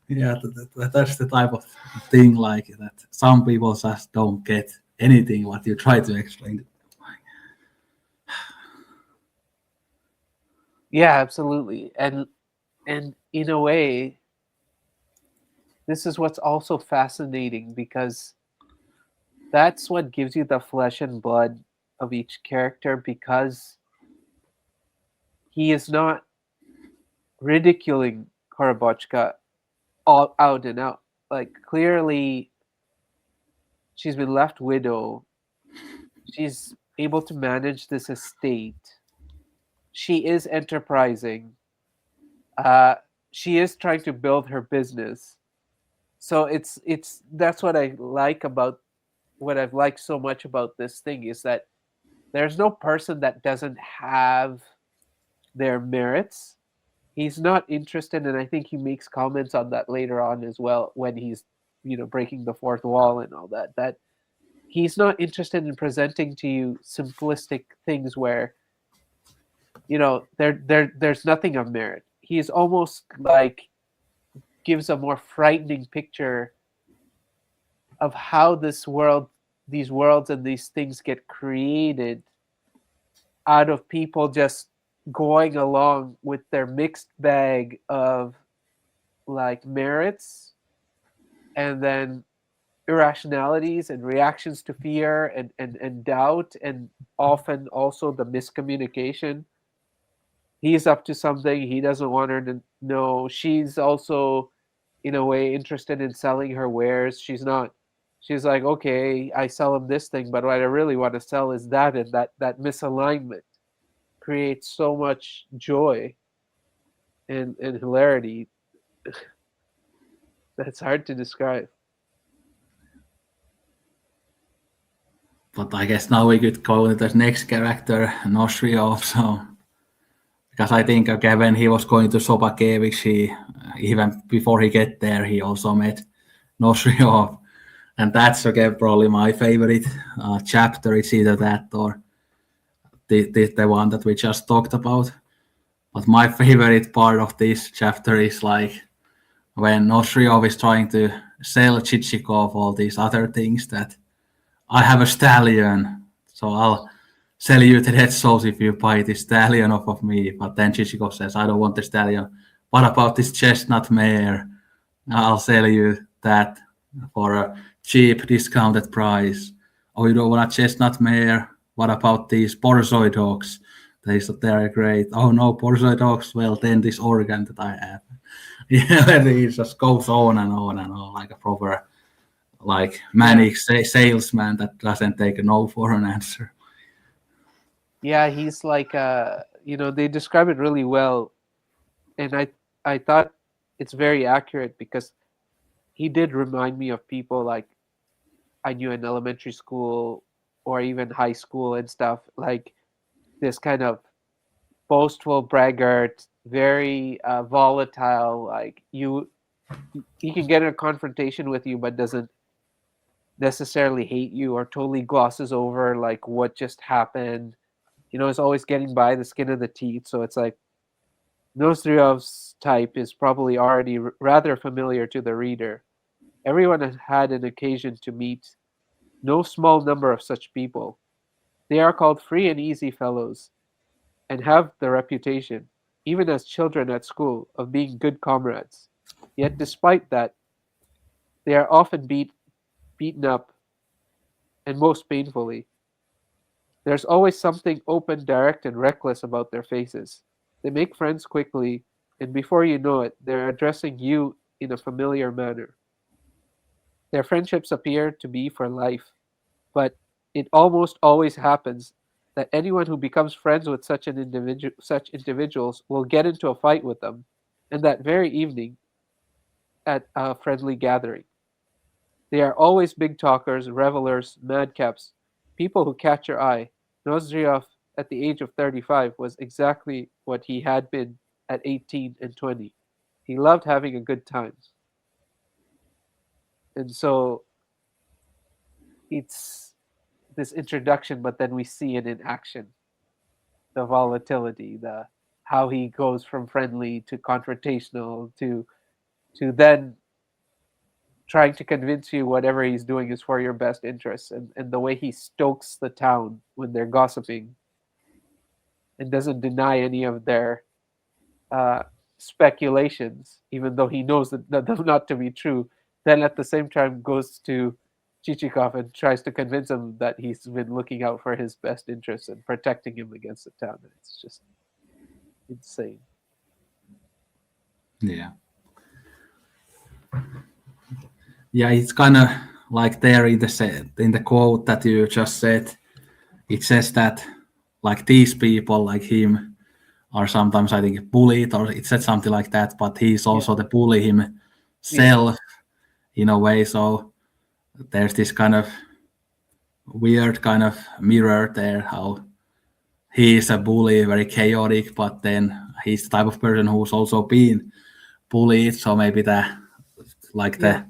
yeah, that's the type of thing like that. Some people just don't get anything what you try to explain. yeah, absolutely. And in a way, this is what's also fascinating because that's what gives you the flesh and blood of each character, because he is not ridiculing Korobochka all out and out. Like clearly she's been left widow. She's able to manage this estate. She is enterprising. Uh, she is trying to build her business. So it's that's what I like about what I've liked so much about this thing is that there's no person that doesn't have their merits. He's not interested, and I think he makes comments on that later on as well when he's breaking the fourth wall and all that. That he's not interested in presenting to you simplistic things where there's nothing of merit. He's almost like gives a more frightening picture of how these worlds and these things get created out of people just going along with their mixed bag of like merits and then irrationalities and reactions to fear and doubt, and often also the miscommunication he's up to something. He doesn't want her to know. She's also, in a way, interested in selling her wares. She's not. She's like, okay, I sell him this thing, but what I really want to sell is that, and that misalignment creates so much joy and hilarity that's hard to describe. But I guess now we could go to the next character, Nosriov. So because I think okay, when he was going to Sobakevich, he even before he get there, he also met Nosriov, and that's again probably my favorite chapter. It's either that or the one that we just talked about. But my favorite part of this chapter is like when Nosriov is trying to sell Chichikov all these other things that I have a stallion, so I'll sell you the red souls if you buy this stallion off of me. But then Chichikov says, I don't want the stallion. What about this chestnut mare? I'll sell you that for a cheap discounted price. Oh, you don't want a chestnut mare? What about these borzoi dogs? They're great. Oh no, borzoi dogs. Well, then this organ that I have. Yeah, and he just goes on and on and on like a proper like manic salesman that doesn't take a no for an answer. Yeah, he's like, they describe it really well, and I thought it's very accurate because he did remind me of people like I knew in elementary school or even high school and stuff, like this kind of boastful braggart, very volatile. Like he can get in a confrontation with you, but doesn't necessarily hate you or totally glosses over like what just happened. Is always getting by the skin of the teeth. So it's like Nostriev's type is probably already rather familiar to the reader. Everyone has had an occasion to meet no small number of such people. They are called free and easy fellows, and have the reputation, even as children at school, of being good comrades. Yet despite that, they are often beaten up, and most painfully. There's always something open, direct, and reckless about their faces. They make friends quickly, and before you know it, they're addressing you in a familiar manner. Their friendships appear to be for life, but it almost always happens that anyone who becomes friends with such individuals will get into a fight with them, and that very evening at a friendly gathering. They are always big talkers, revelers, madcaps, people who catch your eye. Nozdryov, at the age of 35, was exactly what he had been at 18 and 20. He loved having a good time. And so it's this introduction, but then we see it in action. The volatility, the how he goes from friendly to confrontational to then trying to convince you whatever he's doing is for your best interests, and the way he stokes the town when they're gossiping and doesn't deny any of their uh, speculations, even though he knows that them not to be true, then at the same time goes to Chichikov and tries to convince him that he's been looking out for his best interests and protecting him against the town. It's just insane. Yeah, yeah, it's kind of like there in the quote that you just said. It says that like these people like him are sometimes I think bullied or it said something like that, but he's Yeah, also the bully yeah, himself in a way. So there's this kind of weird kind of mirror there how he is a bully, very chaotic, but then he's the type of person who's also been bullied. So maybe yeah. the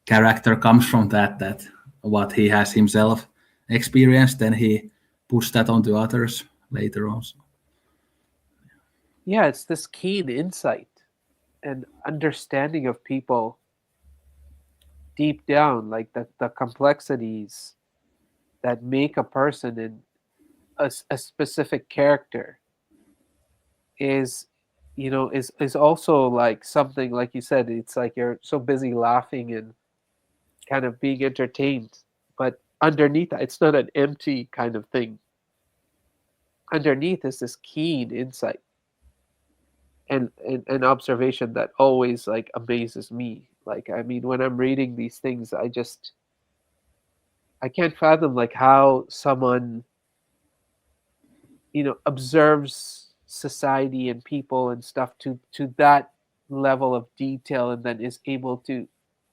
character comes from that what he has himself experienced, then he puts that onto others later on. Yeah, it's this keen insight and understanding of people deep down, like the complexities that make a person in a specific character is is also like something like you said, it's like you're so busy laughing and kind of being entertained, but underneath that it's not an empty kind of thing. Underneath is this keen insight and an observation that always like amazes me. Like, I mean, when I'm reading these things, I can't fathom like how someone, observes society and people and stuff to that level of detail, and then is able to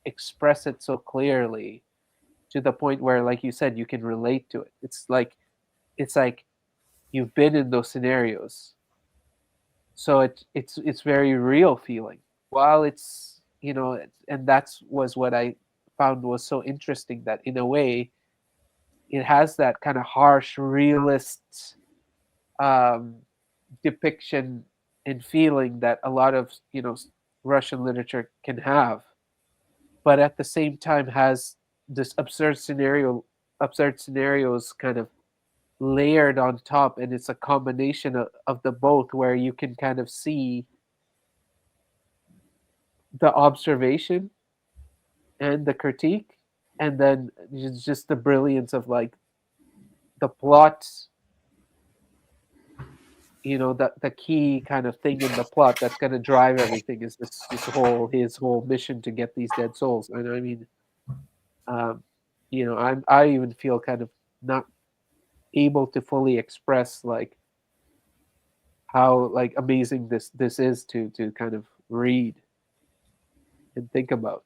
express it so clearly to the point where, like you said, you can relate to it. It's like you've been in those scenarios, so it's very real feeling. While it's, and that's was what I found was so interesting, that in a way it has that kind of harsh realist um, depiction and feeling that a lot of, Russian literature can have, but at the same time has this absurd scenarios kind of layered on top, and it's a combination of the both, where you can kind of see the observation and the critique, and then just the brilliance of like the plot, the key kind of thing in the plot that's going to drive everything is this whole his whole mission to get these dead souls. And I mean, um, I even feel kind of not able to fully express like how like amazing this is to kind of read and think about.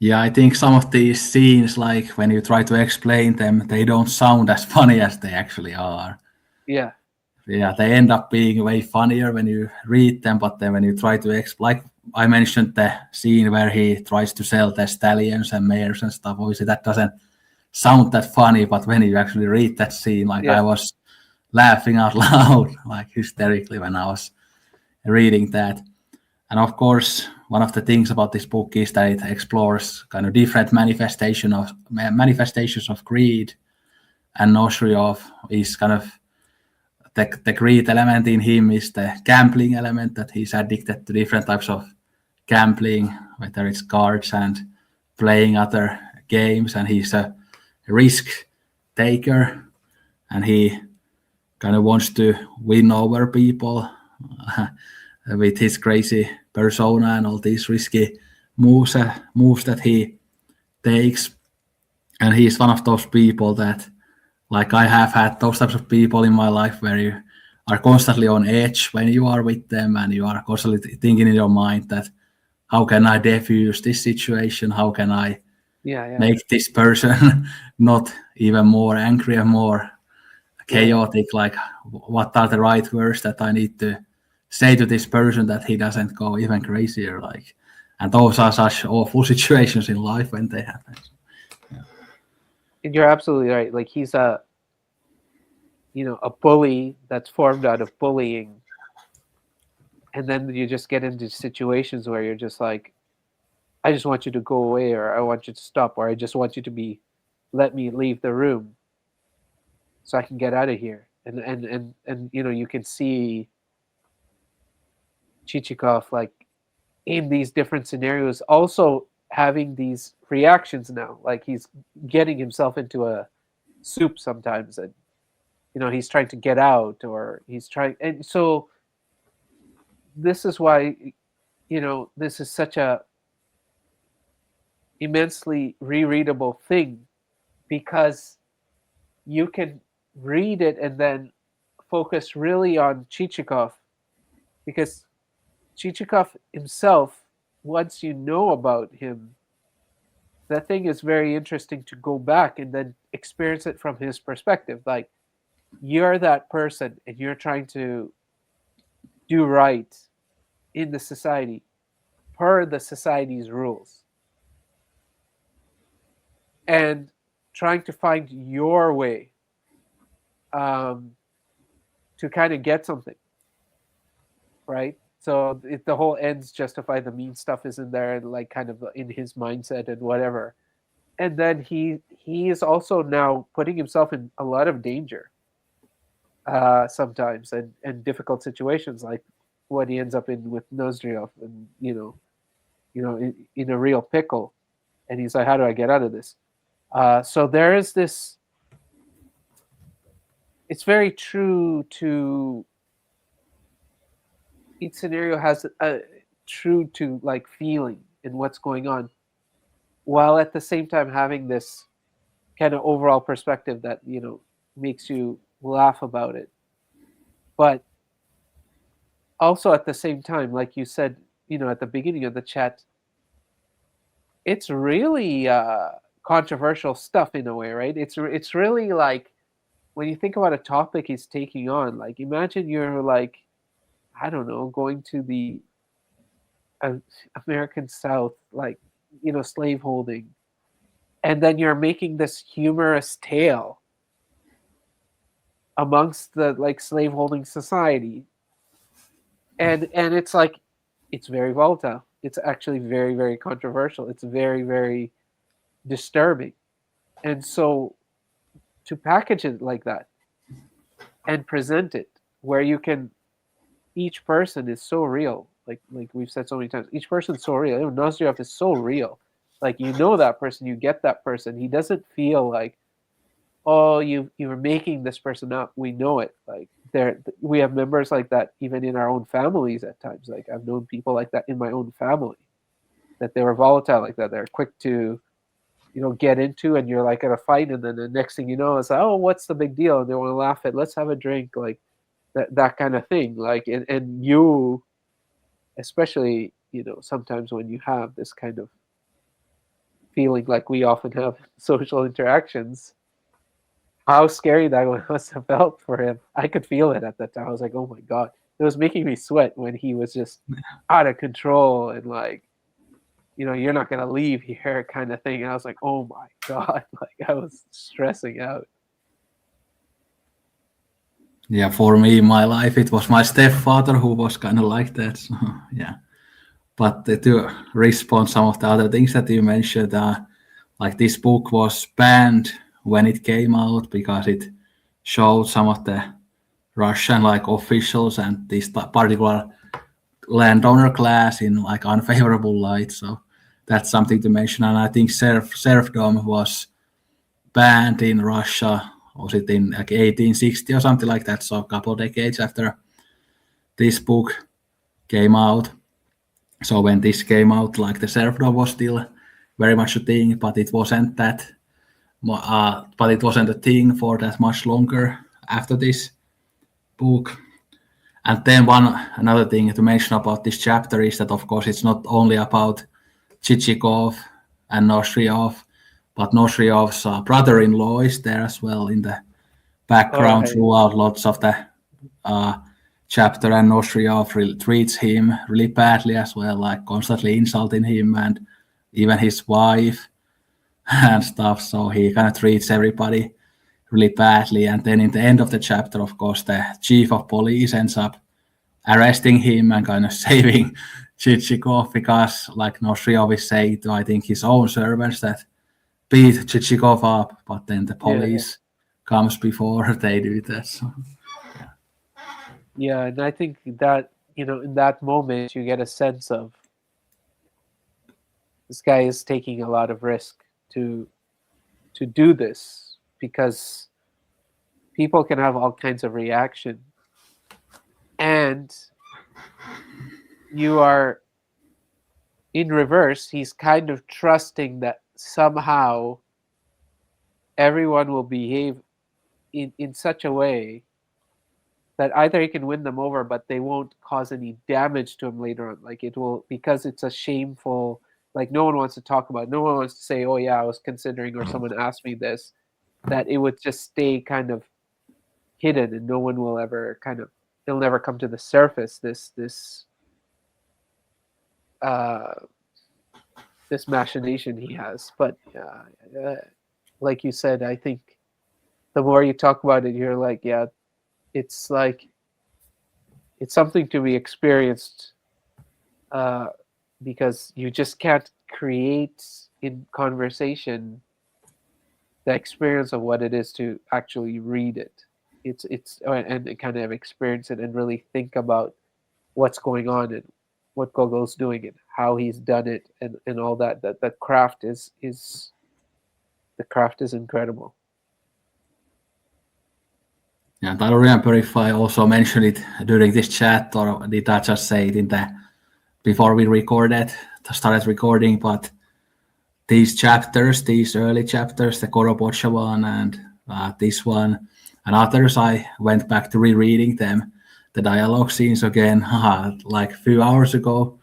Yeah, I think some of these scenes, like when you try to explain them, they don't sound as funny as they actually are. Yeah, Yeah, they end up being way funnier when you read them, but then when you try to explain, like I mentioned the scene where he tries to sell the stallions and mares and stuff, obviously that doesn't sound that funny, but when you actually read that scene, like I yeah, was laughing out loud, like hysterically when I was reading that. And of course, one of the things about this book is that it explores kind of different manifestations of greed, and Noshri of is kind of the greed element in him is the gambling element, that he's addicted to different types of gambling, whether it's cards and playing other games, and he's a risk taker, and he kind of wants to win over people with his crazy persona and all these risky moves that he takes. And he's one of those people that, like, I have had those types of people in my life where you are constantly on edge when you are with them, and you are constantly thinking in your mind that how can I defuse this situation? How can I yeah, yeah, make this person not even more angry and more yeah, chaotic? Like, what are the right words that I need to say to this person that he doesn't go even crazier? Like, and those are such awful situations in life when they happen. and you're absolutely right. Like, he's a bully that's formed out of bullying, and then you just get into situations where you're just like, I just want you to go away, or I want you to stop, or I just want you to let me leave the room so I can get out of here. And you can see Chichikov like in these different scenarios also having these reactions now. Like, he's getting himself into a soup sometimes, and he's trying to get out, or he's trying, and so this is why this is such a immensely rereadable thing, because you can read it and then focus really on Chichikov, because Chichikov himself, once you know about him, that thing is very interesting to go back and then experience it from his perspective. Like, you're that person and you're trying to do right in the society per the society's rules, and trying to find your way um, to kind of get something, right? So the whole ends justify the mean stuff is in there, and like kind of in his mindset and whatever. And then he is also now putting himself in a lot of danger sometimes, and difficult situations, like what he ends up in with Nozdryov, and in a real pickle. And he's like, how do I get out of this? So there is this. It's very true to each scenario has a true to like feeling and what's going on, while at the same time having this kind of overall perspective that makes you laugh about it. But also at the same time, like you said, at the beginning of the chat, it's really controversial stuff in a way, right? It's really like when you think about a topic he's taking on. Like imagine you're like, I don't know, going to the uh, American South, like slaveholding, and then you're making this humorous tale amongst the like slaveholding society, and it's like it's very volatile. It's actually very very controversial. It's very very disturbing, and so to package it like that and present it where you can each person is so real, like we've said so many times, each person's so real. Nozdrov is so real, like that person, you get that person. He doesn't feel like, oh, you were making this person up. We know it. Like we have members like that even in our own families at times. Like I've known people like that in my own family, that they were volatile like that. They're quick to get into, and you're like at a fight, and then the next thing you know, it's like, oh, what's the big deal? And they want to laugh at, let's have a drink, like that kind of thing. Like and you, especially sometimes when you have this kind of feeling like we often have social interactions, how scary that must have felt for him. I could feel it at that time. I was like, oh my god, it was making me sweat when he was just out of control and like, you're not gonna leave here kind of thing. And I was like, oh my god, like I was stressing out. Yeah, for me in my life it was my stepfather who was kind of like that. So yeah, but to respond some of the other things that you mentioned, like this book was banned when it came out because it showed some of the Russian like officials and this particular landowner class in like unfavorable light. So that's something to mention. And I think serfdom was banned in Russia. Was it in like 1860 or something like that? So a couple of decades after this book came out. So when this came out, like the serfdom was still very much a thing, but it wasn't that. But it wasn't a thing for that much longer after this book. And then another thing to mention about this chapter is that, of course, it's not only about Chichikov and Nozdryov, but Nozdryov's brother-in-law is there as well in the All background right. throughout lots of the uh, chapter, and Nozdryov treats him really badly as well, like constantly insulting him and even his wife and stuff. So he kind of treats everybody really badly. And then in the end of the chapter, of course, the chief of police ends up arresting him and kind of saving Chichikov because, like Nozdryov is saying to, I think, his own servants that beat Chichikov up, but then the Yeah, yeah, police comes before they do that. So. yeah. And I think that in that moment you get a sense of this guy is taking a lot of risk to do this, because people can have all kinds of reaction, and you are in reverse. He's kind of trusting that somehow everyone will behave in such a way that either he can win them over, but they won't cause any damage to him later on. Like it will, because it's a shameful, like no one wants to talk about it. No one wants to say, oh yeah, I was considering, or someone asked me this, that it would just stay kind of hidden, and no one will ever kind of, it'll never come to the surface, uh this machination he has. But like you said, I think the more you talk about it, you're like, yeah, it's like it's something to be experienced, uh, because you just can't create in conversation the experience of what it is to actually read it. It's and kind of experience it and really think about what's going on and what Gogol's doing and how he's done it, and all that. That craft is incredible. Yeah, I don't remember if I also mentioned it during this chat or did I just say it in the before we started recording. But these chapters, these early chapters, the Korobocha one and this one and others, I went back to rereading them, the dialogue scenes again, like a few hours ago.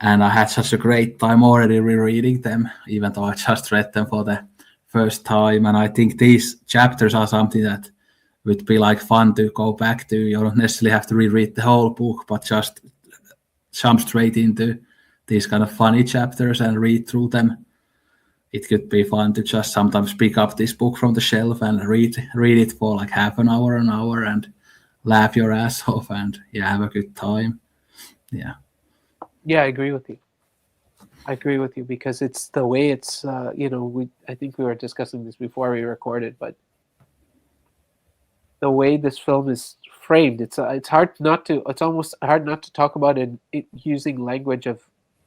And I had such a great time already rereading them, even though I just read them for the first time. And I think these chapters are something that would be like fun to go back to. You don't necessarily have to reread the whole book, but just jump straight into these kind of funny chapters and read through them. It could be fun to just sometimes pick up this book from the shelf and read it for like half an hour, and laugh your ass off and have a good time. Yeah. Yeah, I agree with you. I agree with you because it's the way it's, I think we were discussing this before we recorded, but the way this film is framed, it's almost hard not to talk about it using language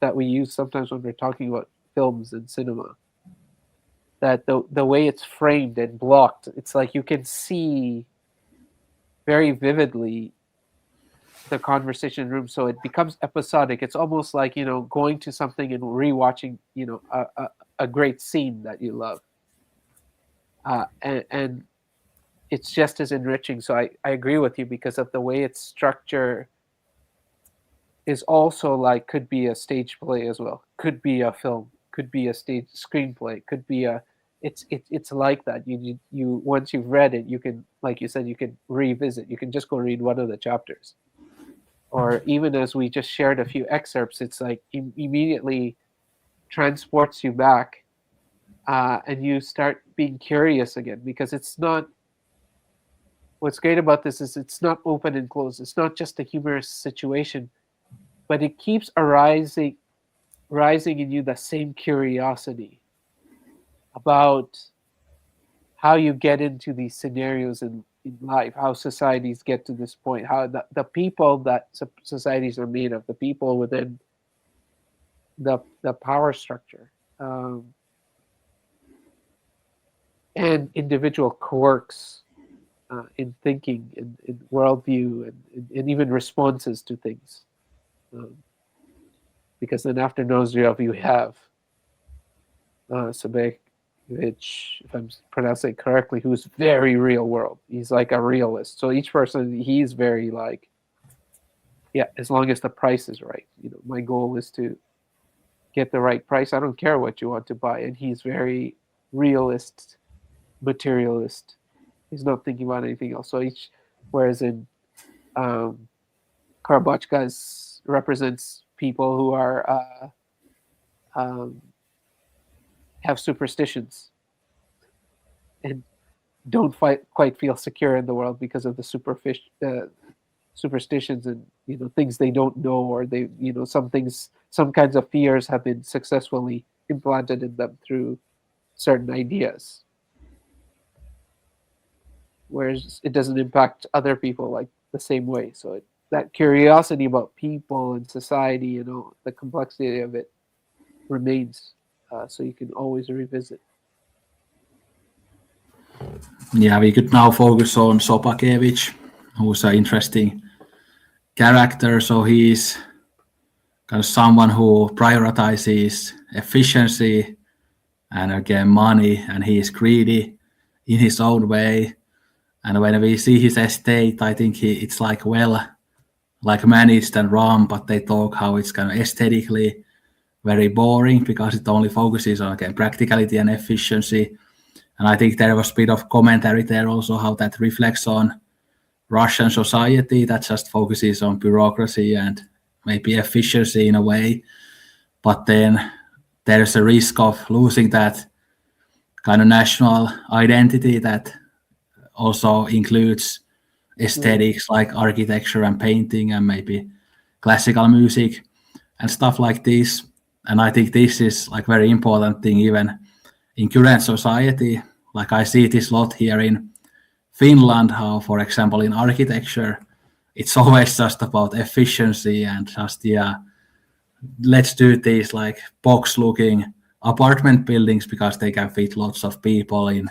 that we use sometimes when we're talking about films and cinema. That the way it's framed and blocked, it's like you can see very vividly the conversation room, so it becomes episodic. It's almost like going to something and rewatching a great scene that you love, and it's just as enriching. So I agree with you because of the way its structure is also like could be a stage play as well, could be a film, could be a stage screenplay, could be it's like that. You once you've read it, you can, like you said, you can revisit. You can just go read one of the chapters, or even as we just shared a few excerpts, it's like immediately transports you back, and you start being curious again because it's not. What's great about this is it's not open and closed. It's not just a humorous situation, but it keeps rising in you the same curiosity about how you get into these scenarios in life, how societies get to this point, how the people that societies are made of, the people within the power structure, and individual quirks in thinking, in worldview, and even responses to things. Because then after Nozdrov you have Sebek, which, if I'm pronouncing it correctly, who's very real world. He's like a realist. So each person, he's very like, yeah, as long as the price is right. My goal is to get the right price. I don't care what you want to buy. And he's very realist, materialist. He's not thinking about anything else. So whereas in Karabochka's represents people who are have superstitions and don't quite feel secure in the world because of the superstitions and things they don't know, or they some kinds of fears have been successfully implanted in them through certain ideas, whereas it doesn't impact other people like the same way. So that curiosity about people and society, the complexity of it remains, so you can always revisit. Yeah, we could now focus on Sopakevich, who's an interesting character. So he's kind of someone who prioritizes efficiency and again money, and he is greedy in his own way. And when we see his estate, I think it's like managed and run, but they talk how it's kind of aesthetically very boring because it only focuses on again practicality and efficiency. And I think there was a bit of commentary there also how that reflects on Russian society that just focuses on bureaucracy and maybe efficiency in a way. But then there's a risk of losing that kind of national identity that also includes aesthetics like architecture and painting and maybe classical music and stuff like this. And I think this is like very important thing even in current society. Like I see this a lot here in Finland, how, for example, in architecture, it's always just about efficiency and just, let's do these like box-looking apartment buildings because they can fit lots of people in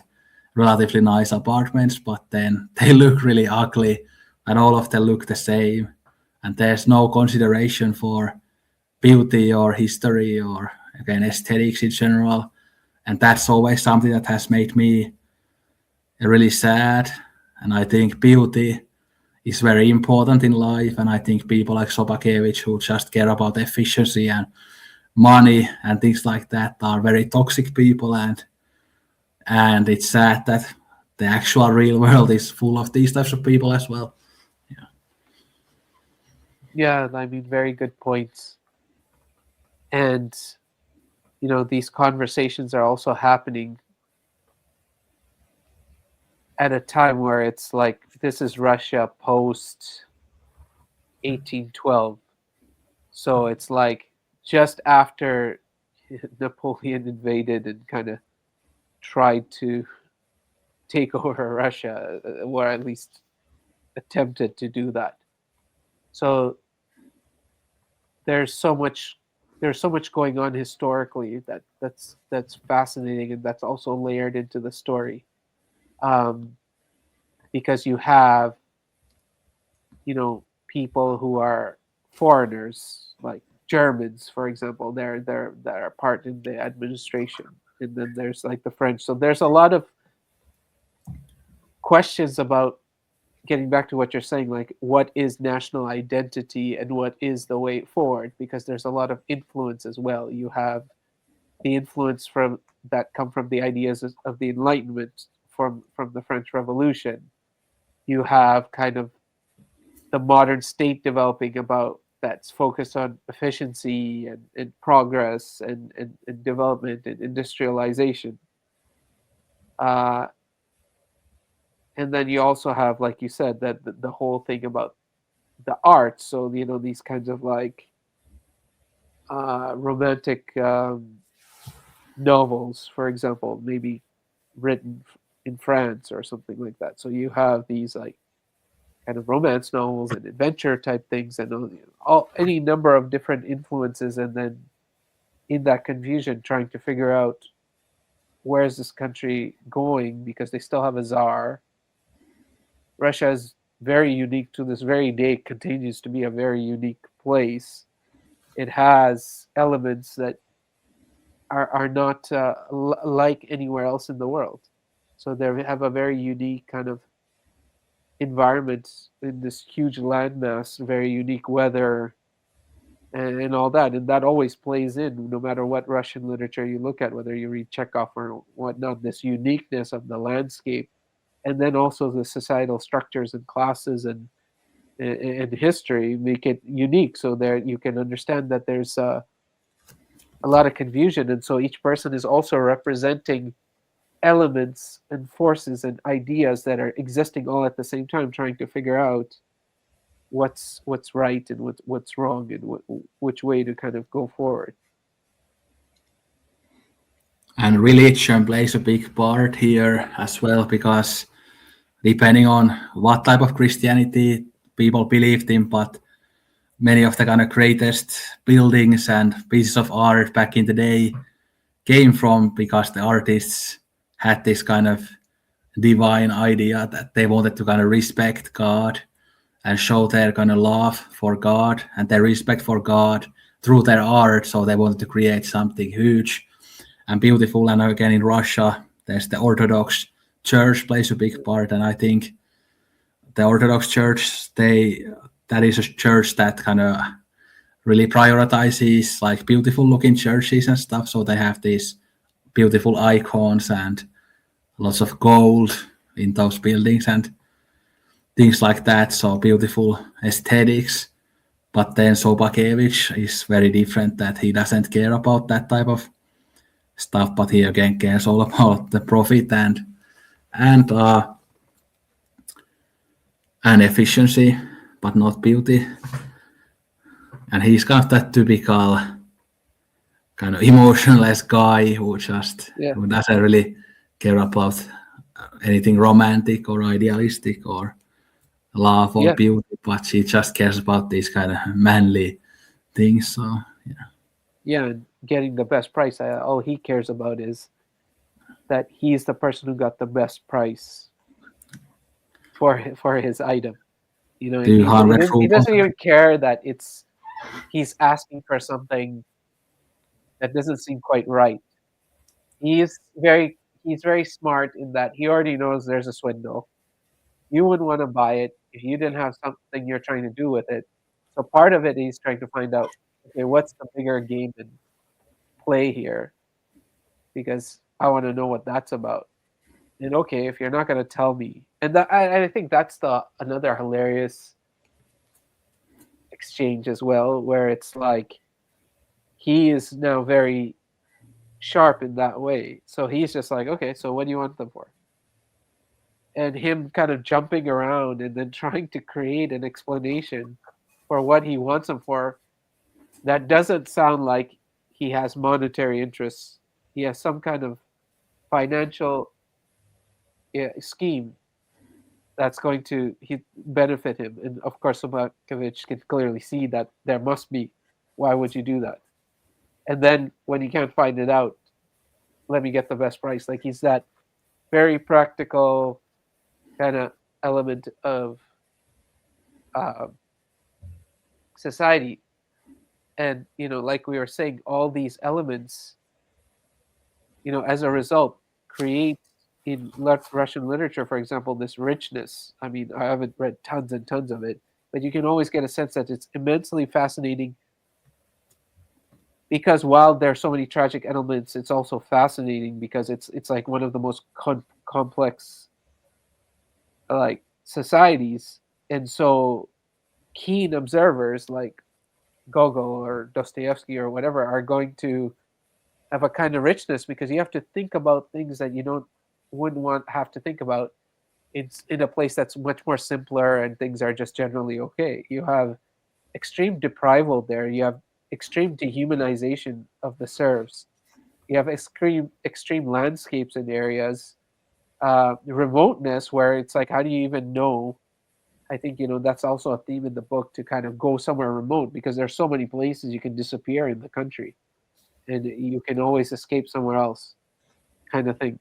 relatively nice apartments, but then they look really ugly, and all of them look the same, and there's no consideration for beauty or history or again aesthetics in general, and that's always something that has made me really sad. And I think beauty is very important in life, and I think people like Sobakevich who just care about efficiency and money and things like that are very toxic people, and it's sad that the actual real world is full of these types of people as well. Yeah, I mean, very good points. And these conversations are also happening at a time where it's like this is Russia post 1812. So it's like just after Napoleon invaded and kind of tried to take over Russia, or at least attempted to do that. So there's so much going on historically that's fascinating, and that's also layered into the story, because you have people who are foreigners, like Germans, for example. They're part in the administration, and then there's like the French. So there's a lot of questions about, getting back to what you're saying, like what is national identity and what is the way forward, because there's a lot of influence as well. You have the influence from that come from the ideas of the Enlightenment, from the French Revolution. You have kind of the modern state developing about that's focused on efficiency and progress and development and industrialization. Uh, and then you also have, like you said, that the whole thing about the arts. So these kinds of like romantic novels, for example, maybe written in France or something like that. So you have these like kind of romance novels and adventure type things, and any number of different influences, and then in that confusion trying to figure out where is this country going, because they still have a czar. Russia is very unique to this very day, continues to be a very unique place. It has elements that are not like anywhere else in the world. So they have a very unique kind of environment in this huge landmass, very unique weather, and all that. And that always plays in, no matter what Russian literature you look at, whether you read Chekhov or whatnot, this uniqueness of the landscape, and then also the societal structures and classes and history make it unique. So there you can understand that there's a lot of confusion, and so each person is also representing elements and forces and ideas that are existing all at the same time, trying to figure out what's right and what's wrong, and which way to kind of go forward. And religion plays a big part here as well, because depending on what type of Christianity people believed in, but many of the kind of greatest buildings and pieces of art back in the day came from because the artists had this kind of divine idea that they wanted to kind of respect God and show their kind of love for God and their respect for God through their art. So they wanted to create something huge and beautiful. And again, in Russia, there's the Orthodox Church plays a big part, and I think the Orthodox Church, that is a church that kind of really prioritizes like beautiful looking churches and stuff. So they have these beautiful icons and lots of gold in those buildings and things like that. So beautiful aesthetics. But then Sobakevich is very different, that he doesn't care about that type of stuff, but he again cares all about the profit and and efficiency, but not beauty. And he's kind of that typical kind of emotionless guy who who doesn't really care about anything romantic or idealistic or love or beauty, but he just cares about these kind of manly things. So and getting the best price. All he cares about is that he's the person who got the best price for his item. You know, he, 200 he rubles. doesn't even care that he's asking for something that doesn't seem quite right. He's very smart in that he already knows there's a swindle. You wouldn't want to buy it if you didn't have something you're trying to do with it. So part of it he's trying to find out, okay, what's the bigger game and play here? Because I want to know what that's about. And okay, if you're not going to tell me, and I think that's the another hilarious exchange as well, where it's like he is now very sharp in that way. So he's just like, okay, so what do you want them for? And him kind of jumping around and then trying to create an explanation for what he wants them for that doesn't sound like he has monetary interests. He has some kind of financial scheme that's going to benefit him. And of course, Sobakovich can clearly see that there must be. Why would you do that? And then when you can't find it out, let me get the best price. Like he's that very practical kind of element of uh, society. And like we were saying, all these elements, as a result, create in Russian literature, for example, this richness. I mean, I haven't read tons and tons of it, but you can always get a sense that it's immensely fascinating because while there are so many tragic elements, it's also fascinating because it's like one of the most complex like societies, and so keen observers like Gogol or Dostoevsky or whatever are going to have a kind of richness because you have to think about things that you wouldn't want have to think about. It's in a place that's much more simpler and things are just generally okay. You have extreme deprival there. You have extreme dehumanization of the serfs. You have extreme landscapes in areas, remoteness where it's like, how do you even know? I think that's also a theme in the book to kind of go somewhere remote because there's so many places you can disappear in the country, and you can always escape somewhere else, kind of thing.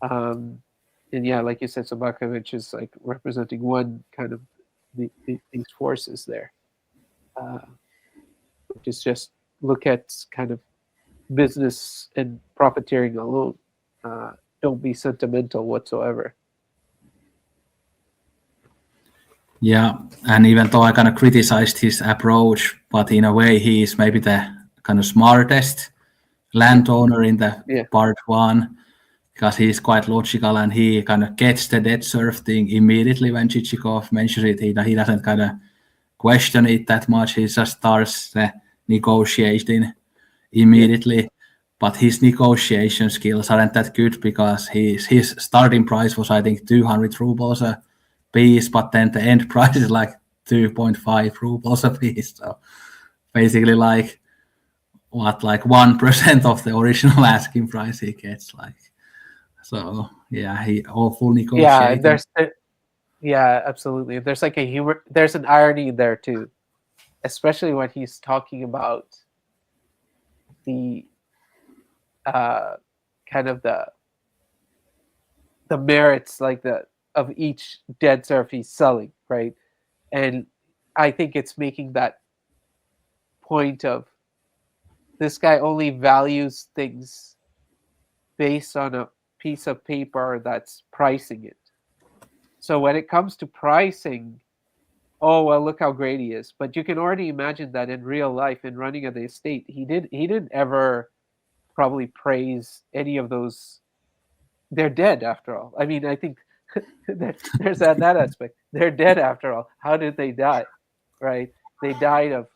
Um, and yeah, like you said, Sobakovich is like representing one kind of these forces there, uh, which is just look at kind of business and profiteering alone. Uh, don't be sentimental whatsoever. Yeah, and even though I kind of criticized his approach, but in a way he is maybe the kind of smartest Yeah, landowner in the yeah, part one because he's quite logical and he kind of gets the debt serf thing immediately when Chichikov mentions it. He doesn't kind of question it that much. He just starts the negotiating yeah, immediately. But his negotiation skills aren't that good because his starting price was I think 200 rubles a piece, but then the end price is like 2.5 rubles a piece. So basically, like 1% of the original asking price he gets. Like so, yeah, he awful yeah. And negotiating. yeah, absolutely. There's like a humor. There's an irony there too, especially when he's talking about the uh, kind of the merits like the of each dead serf he's selling, right? And I think it's making that point of this guy only values things based on a piece of paper that's pricing it. So when it comes to pricing, oh well, look how great he is. But you can already imagine that in real life, in running of the estate, he didn't ever probably praise any of those. They're dead after all. I mean, I think there's that aspect. They're dead after all. How did they die? Right? They died of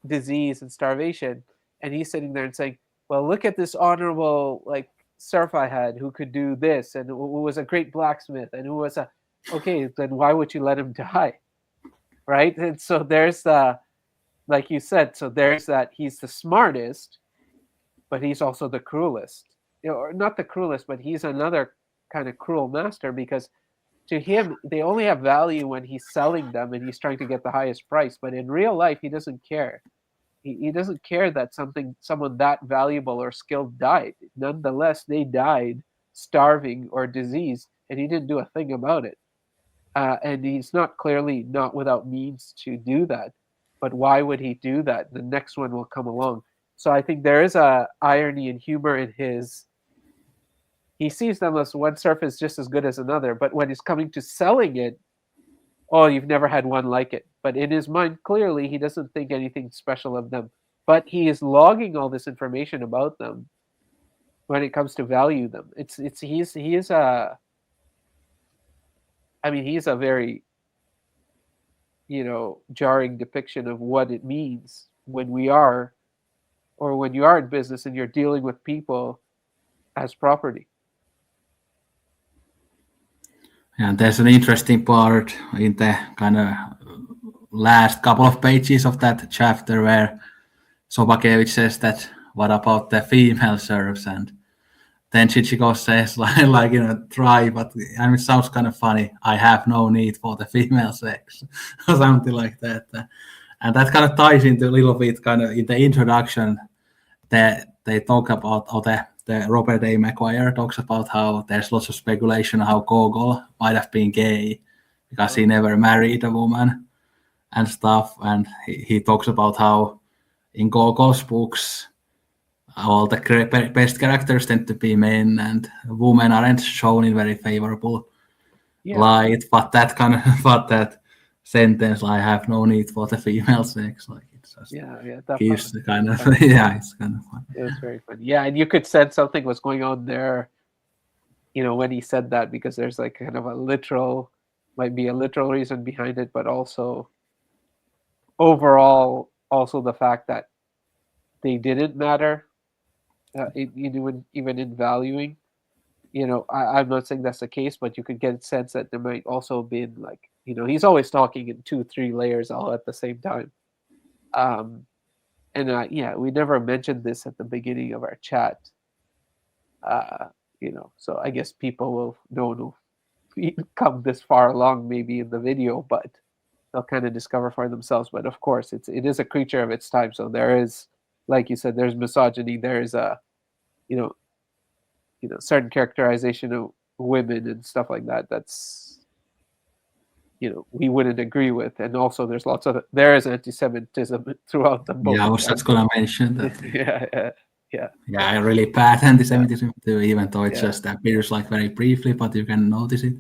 disease and starvation. And he's sitting there and saying, "Well, look at this honorable like serf I had who could do this and who was a great blacksmith and who was a okay. Then why would you let him die?" Right? And so there's the like you said. So there's that he's the smartest, but he's also the cruelest. Or not the cruelest, but he's another kind of cruel master because to him they only have value when he's selling them and he's trying to get the highest price. But in real life, he doesn't care. He doesn't care that someone that valuable or skilled died. Nonetheless, they died starving or diseased, and he didn't do a thing about it. And he's not clearly not without means to do that. But why would he do that? The next one will come along. So I think there is a irony and humor in his. He sees them as one surface just as good as another, but when he's coming to selling it, oh, you've never had one like it. But in his mind, clearly, he doesn't think anything special of them. But he is logging all this information about them when it comes to value them. He is a. I mean, he's a very jarring depiction of what it means when we are, or when you are in business and you're dealing with people as property. And there's an interesting part in the kind of last couple of pages of that chapter where Sobakevich says that, what about the female serfs? And then Chichikov says, try, but it sounds kind of funny. I have no need for the female sex, or something like that. And that kind of ties into a little bit kind of in the introduction that they talk about, or the Robert A. McGuire talks about how there's lots of speculation how Gogol might have been gay because he never married a woman and stuff. And he talks about how in Gogol's books, all the best characters tend to be men, and women aren't shown in very favorable light. But that sentence, I have no need for the female sex, it's just gives the kind of it's kind of fun. It was very fun. Yeah, and you could sense something was going on there, when he said that, because there's like kind of might be a literal reason behind it, but also overall, also the fact that they didn't matter. Even in valuing, I'm not saying that's the case, but you could get a sense that there might also been he's always talking in 2-3 layers all at the same time. We never mentioned this at the beginning of our chat. So I guess people will know come this far along maybe in the video, but they'll kind of discover for themselves. But of course, it is a creature of its time. So there is, like you said, there's misogyny. There's a, certain characterization of women and stuff like that. That's, we wouldn't agree with. And also there is anti-Semitism throughout the book. Yeah, I was just going to mention that. Yeah, really bad anti-Semitism too, even though it just appears very briefly, but you can notice it.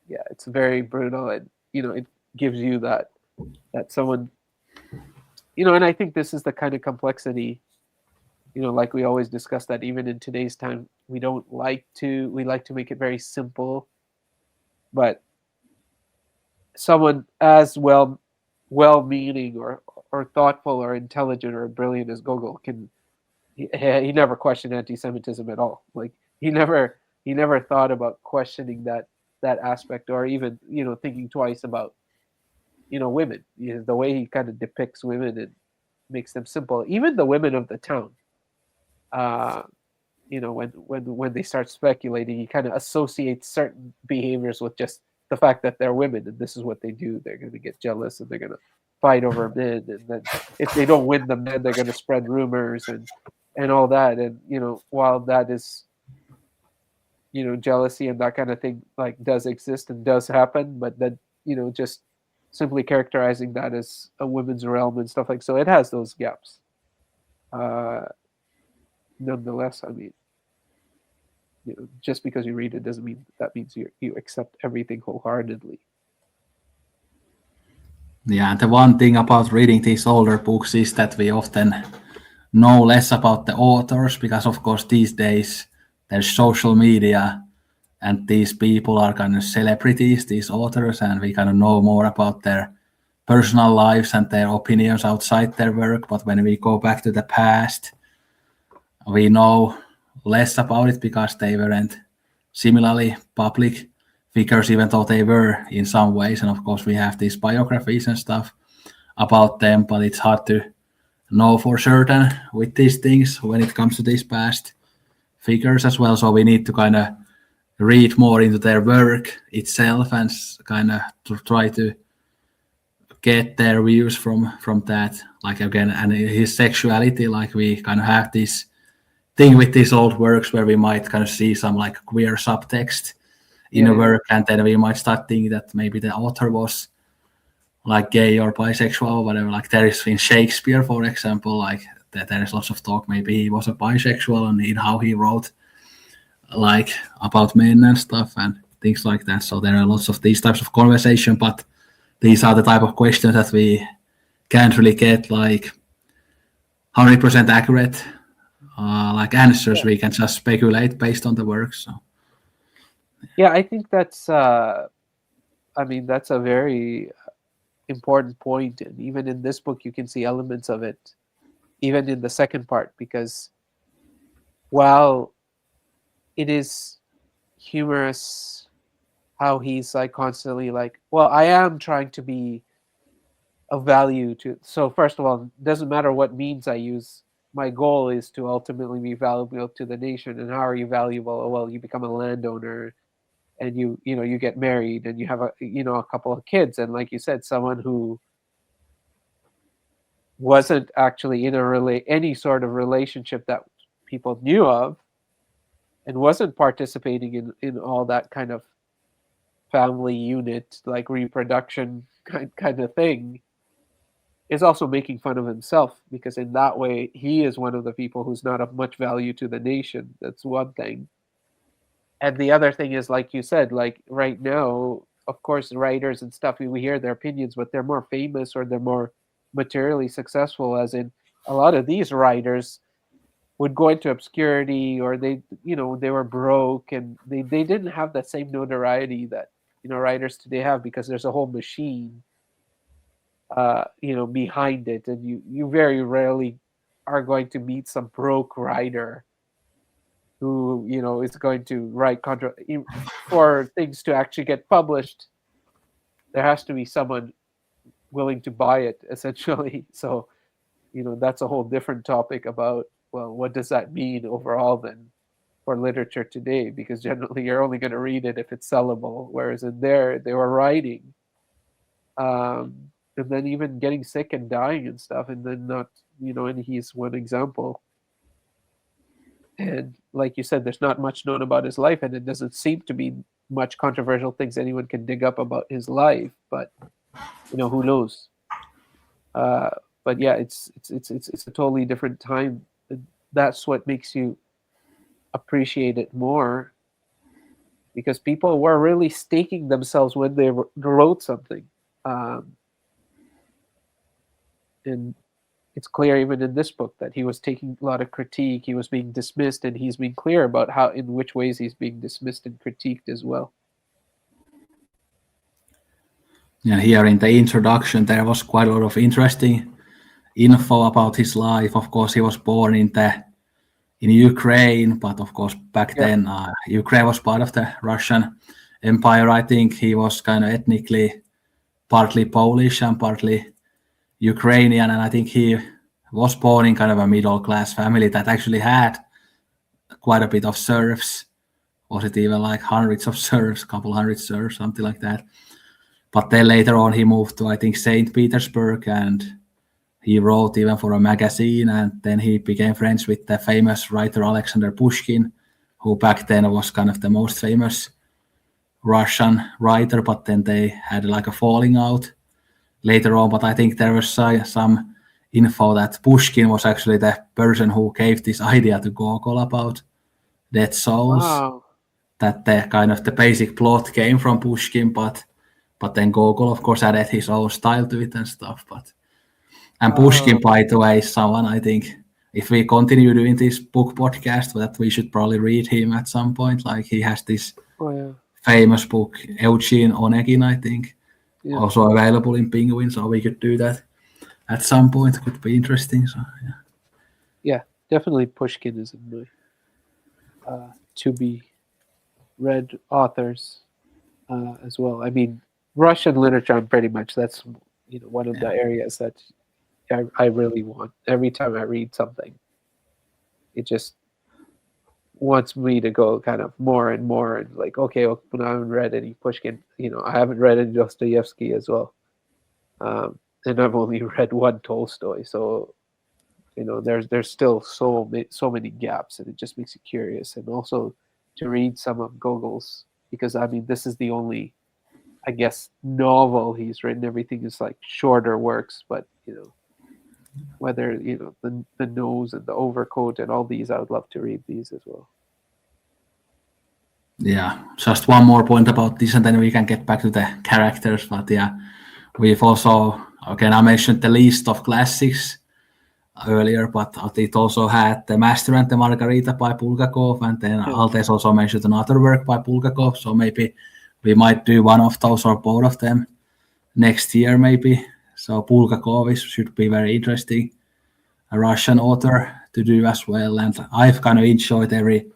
Yeah, it's very brutal, and it gives you that someone, and I think this is the kind of complexity, like we always discuss, that even in today's time we like to make it very simple, but someone as well-meaning or thoughtful or intelligent or brilliant as Gogol he never questioned anti-Semitism at all. He never thought about questioning that aspect, or even thinking twice about women. The way he kind of depicts women and makes them simple. Even the women of the town, when they start speculating, he kind of associates certain behaviors with just the fact that they're women and this is what they do. They're going to get jealous and they're going to fight over men, and then if they don't win the men, they're going to spread rumors and all that. And while that is jealousy and that kind of thing does exist and does happen, but then just simply characterizing that as a women's realm and stuff so it has those gaps. Nonetheless, I mean, just because you read it doesn't mean that means you accept everything wholeheartedly. Yeah, the one thing about reading these older books is that we often know less about the authors, because of course these days there's social media and these people are kind of celebrities, these authors, and we kind of know more about their personal lives and their opinions outside their work. But when we go back to the past, we know less about it because they weren't similarly public figures, even though they were in some ways. And of course we have these biographies and stuff about them, but it's hard to know for certain with these things when it comes to these past figures as well. So we need to kind of read more into their work itself and kind of to try to get their views from that. Again, and his sexuality, we kind of have this thing with these old works where we might kind of see some like queer subtext in a work, and then we might start thinking that maybe the author was like gay or bisexual or whatever. Like there is in Shakespeare, for example, like there is lots of talk. Maybe he was a bisexual and in how he wrote like about men and stuff and things like that. So there are lots of these types of conversation, but these are the type of questions that we can't really get like 100% accurate like answers. We can just speculate based on the work. So Yeah, I think that's that's a very important point, and even in this book you can see elements of it, even in the second part, because while it is humorous how he's like constantly like, well, I am trying to be of value to, so first of all, it doesn't matter what means I use, my goal is to ultimately be valuable to the nation. And how are you valuable? Oh, well, you become a landowner, and you get married, and you have a couple of kids, and like you said, someone who wasn't actually in any sort of relationship that people knew of, and wasn't participating in all that kind of family unit like reproduction kind of thing, is also making fun of himself, because in that way he is one of the people who's not of much value to the nation. That's one thing. And the other thing is, like you said, like right now, of course, writers and stuff, we hear their opinions, but they're more famous or they're more materially successful, as in a lot of these writers would go into obscurity, or they were broke, and they didn't have that same notoriety that writers today have, because there's a whole machine behind it, and you very rarely are going to meet some broke writer who is going to write for things to actually get published. There has to be someone willing to buy it, essentially. So that's a whole different topic about, well, what does that mean overall then for literature today, because generally you're only going to read it if it's sellable, whereas in there they were writing, and then even getting sick and dying and stuff, and then not, and he's one example. And like you said, there's not much known about his life, and it doesn't seem to be much controversial things anyone can dig up about his life, but who knows. uh, but yeah, it's a totally different time. That's what makes you appreciate it more, because people were really staking themselves when they wrote something. um, and it's clear even in this book that he was taking a lot of critique. He was being dismissed, and he's being clear about how, in which ways he's being dismissed and critiqued as well. yeah, here in the introduction there was quite a lot of interesting info about his life. Of course, he was born in Ukraine, but of course back then Ukraine was part of the Russian Empire. I think he was kind of ethnically partly Polish and partly Ukrainian, and I think he was born in kind of a middle class family that actually had quite a bit of serfs. Was it even like hundreds of serfs, couple hundred serfs, something like that? But then later on he moved to, I think, St. Petersburg, and he wrote even for a magazine, and then he became friends with the famous writer Alexander Pushkin, who back then was kind of the most famous Russian writer, but then they had like a falling out later on. But I think there was some info that Pushkin was actually the person who gave this idea to Gogol about dead souls. Wow. That the kind of the basic plot came from Pushkin, but then Gogol, of course, added his own style to it and stuff. And Pushkin, by the way, is someone I think, if we continue doing this book podcast, that we should probably read him at some point. Like he has this famous book, Eugene Onegin, I think, also available in Penguin, so we could do that at some point. It could be interesting. So yeah, definitely Pushkin is in my to be read authors as well. I mean, Russian literature, pretty much that's one of the areas that I really want. Every time I read something, it just wants me to go kind of more and more, and like, okay, well, I haven't read any Pushkin, I haven't read any Dostoevsky as well, and I've only read one Tolstoy, so there's still so many gaps, and it just makes you curious, and also to read some of Gogol's, because I mean this is the only, I guess, novel he's written. Everything is like shorter works, but whether the nose and the overcoat and all these, I would love to read these as well. Yeah, just one more point about this, and then we can get back to the characters. But yeah, we've also, again, I mentioned the list of classics earlier, but it also had The Master and the Margarita by Bulgakov, and then Altes also mentioned another work by Bulgakov, so maybe we might do one of those or both of them next year, maybe. So Bulgakov should be very interesting, a Russian author to do as well, and I've kind of enjoyed every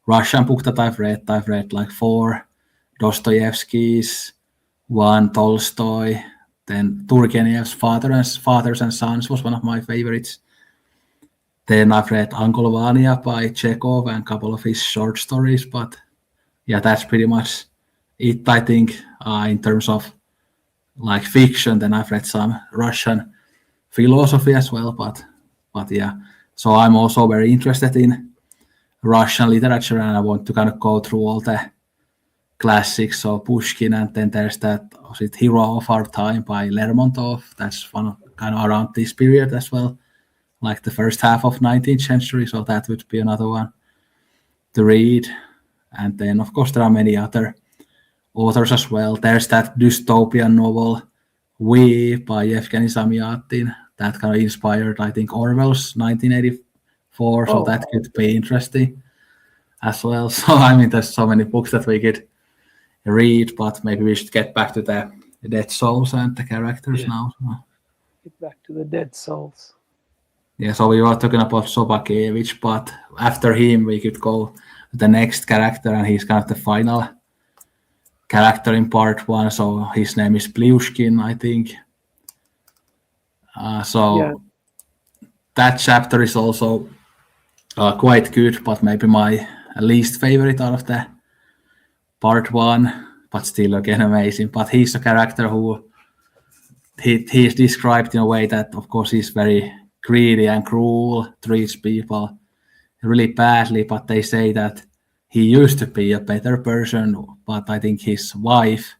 Russian book that I've read. I've read like 4 Dostoevsky's, 1 Tolstoy, then Turgenev's Fathers and Sons was one of my favorites. Then I've read Angolvania by Chekhov and a couple of his short stories, but yeah, that's pretty much it, I think, in terms of like fiction. Then I've read some Russian philosophy as well, but yeah. So I'm also very interested in Russian literature, and I want to kind of go through all the classics, so Pushkin, and then there's that Hero of Our Time by Lermontov. That's one of, kind of around this period as well, like the first half of 19th century. So that would be another one to read. And then, of course, there are many other authors as well. There's that dystopian novel We by Yevgeny Zamyatin that kind of inspired, I think, Orwell's 1984. So that could be interesting as well. So I mean, there's so many books that we could read, but maybe we should get back to the Dead Souls and the characters now. Get back to the Dead Souls. Yeah, so we were talking about Sobakevich, but after him we could go to the next character, and he's kind of the final character in part 1. So his name is Pliushkin, I think. That chapter is also quite good, but maybe my least favorite out of the part 1, but still again amazing. But he's a character who he is described in a way that, of course, he's very greedy and cruel, treats people really badly, but they say that he used to be a better person, but I think his wife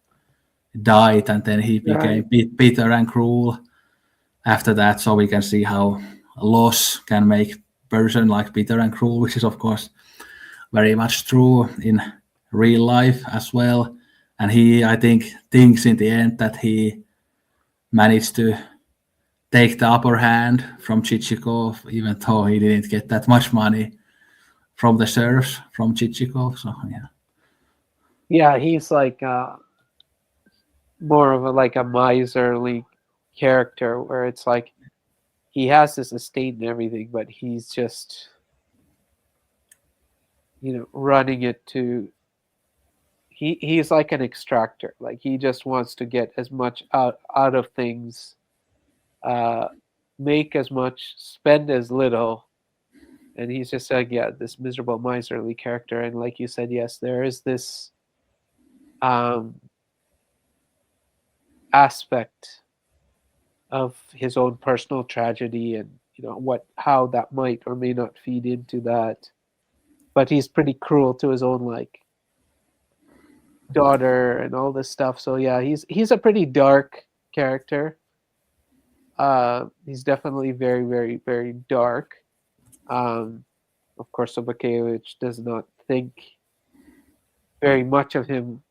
died, and then he became bitter and cruel after that. So we can see how loss can make a person like bitter and cruel, which is, of course, very much true in real life as well. And he, I think, thinks in the end that he managed to take the upper hand from Chichikov, even though he didn't get that much money from the serfs from Chichikov. So yeah, he's like more of a miserly character, where it's like he has this estate and everything, but he's just running it to. He's like an extractor. Like he just wants to get as much out of things, make as much, spend as little, and he's just like, yeah, this miserable miserly character. And like you said, yes, there is this aspect of his own personal tragedy, and how that might or may not feed into that. But he's pretty cruel to his own daughter and all this stuff. So yeah, he's a pretty dark character. He's definitely very, very, very dark. Of course, Sobakevich does not think very much of him.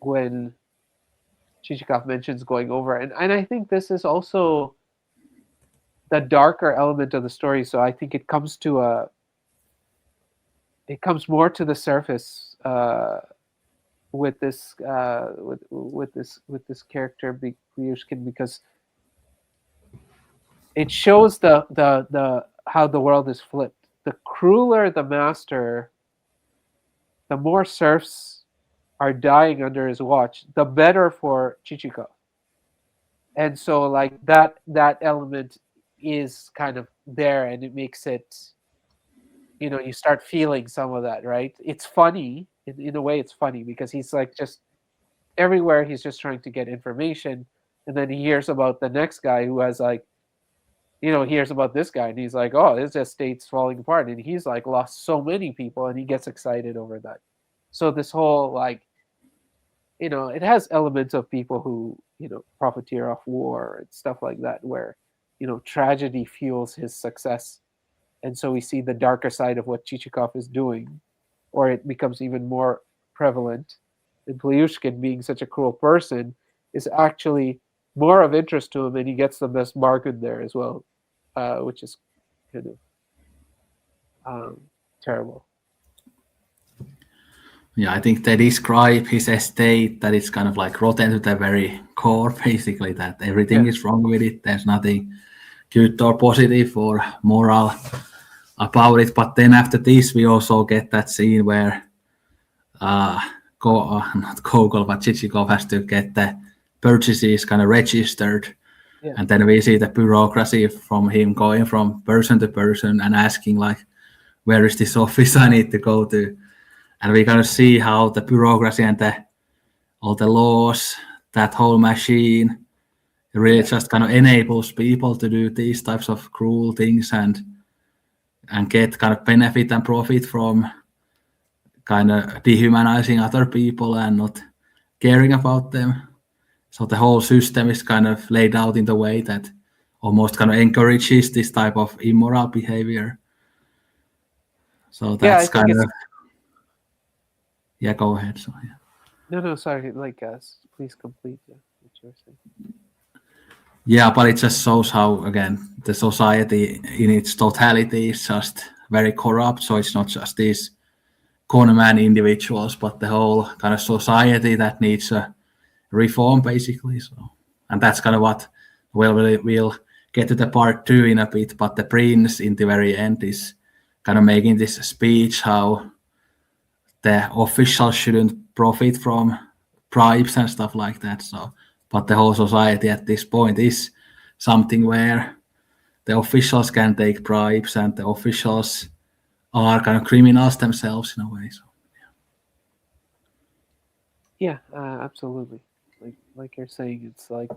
When Chichikov mentions going over, and I think this is also the darker element of the story. So I think it comes more to the surface with this character Bryushkin, because it shows the how the world is flipped. The crueler the master, the more serfs are dying under his watch, the better for Chichikov. And so like that element is kind of there, and it makes it, you start feeling some of that, right? It's funny in a way. It's funny because he's like just everywhere. He's just trying to get information, And then he hears about the next guy who has like, hears about this guy and he's like, oh, this estate's falling apart. And he's like lost so many people and he gets excited over that. So this whole like, it has elements of people who, profiteer off war and stuff like that, where, tragedy fuels his success. And so we see the darker side of what Chichikov is doing, or it becomes even more prevalent. And Plyushkin, being such a cruel person, is actually more of interest to him, and he gets the best bargain there as well, which is kind of terrible. Yeah, I think they describe his estate that it's kind of like rotten to the very core, basically, that everything Yeah. is wrong with it. There's nothing good or positive or moral about it. But then after this, we also get that scene where not Gogol, but Chichikov has to get the purchases kind of registered. Yeah. And then we see the bureaucracy from him going from person to person and asking like, where is this office I need to go to? And we kind of see how the bureaucracy and all the laws, that whole machine, really just kind of enables people to do these types of cruel things and get kind of benefit and profit from kind of dehumanizing other people and not caring about them. So the whole system is kind of laid out in the way that almost kind of encourages this type of immoral behavior. So Yeah, I that's think kind it's of, yeah, go ahead. So, yeah. no, sorry. Like, please complete what you were saying. Yeah, but it just shows how, again, the society in its totality is just very corrupt. So it's not just these conman individuals, but the whole kind of society that needs a reform, basically. So, and that's kind of what we'll get to the part two in a bit. But the prince, in the very end, is kind of making this speech how the officials shouldn't profit from bribes and stuff like that. So, but the whole society at this point is something where the officials can take bribes and the officials are kind of criminals themselves in a way. So. Yeah, absolutely. Like you're saying, it's like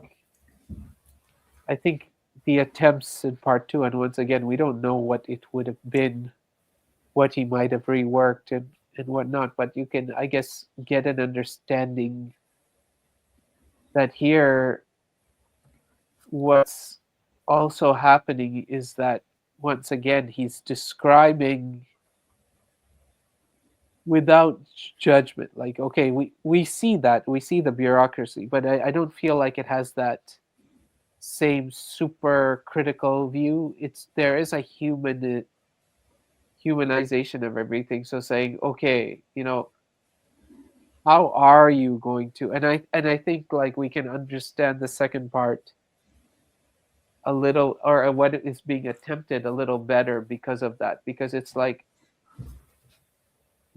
I think the attempts in part two, and once again, we don't know what it would have been, what he might have reworked and whatnot, but you can, I guess, get an understanding that here what's also happening is that once again he's describing without judgment. Like, okay, we see that, we see the bureaucracy, but I don't feel like it has that same super critical view. It's there is a humanization of everything. So saying, okay, how are you going to, and I think like we can understand the second part a little, or what is being attempted a little better because of that, because it's like,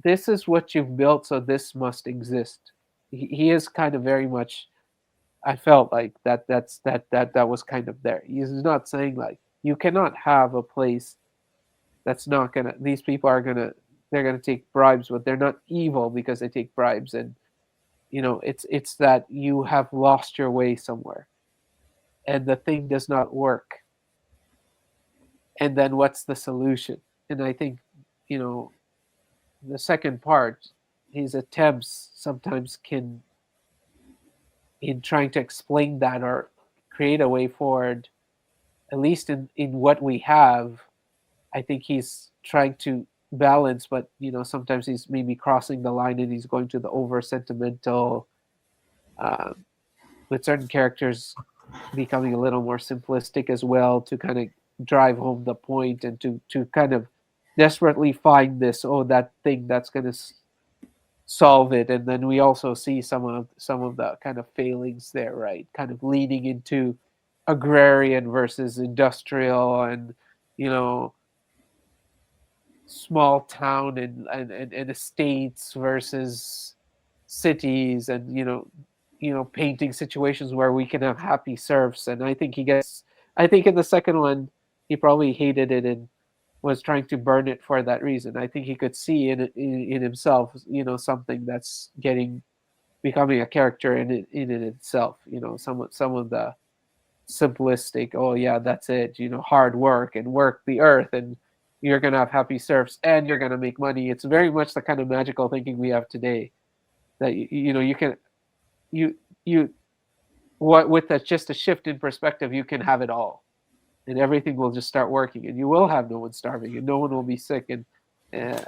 this is what you've built, so this must exist. He is kind of very much, I felt like that was kind of there. He's not saying like you cannot have a place that's not gonna, these people are gonna, they're gonna take bribes, but they're not evil because they take bribes. And it's that you have lost your way somewhere and the thing does not work. And then what's the solution? And I think, you know, the second part, his attempts sometimes can, in trying to explain that or create a way forward, at least in what we have, I think he's trying to balance, but sometimes he's maybe crossing the line and he's going to the over sentimental, um, with certain characters becoming a little more simplistic as well, to kind of drive home the point and to kind of desperately find this, oh, that thing that's going to solve it. And then we also see some of the kind of failings there, right, kind of leading into agrarian versus industrial, and you know small town and estates versus cities, and painting situations where we can have happy serfs. And I think in the second one he probably hated it and was trying to burn it for that reason. I think he could see in himself, something that's getting becoming a character in it itself. Some of the simplistic, oh yeah, that's it, hard work and work the earth and you're gonna have happy serfs and you're gonna make money. It's very much the kind of magical thinking we have today that you can you you what with that just a shift in perspective you can have it all and everything will just start working and you will have no one starving and no one will be sick and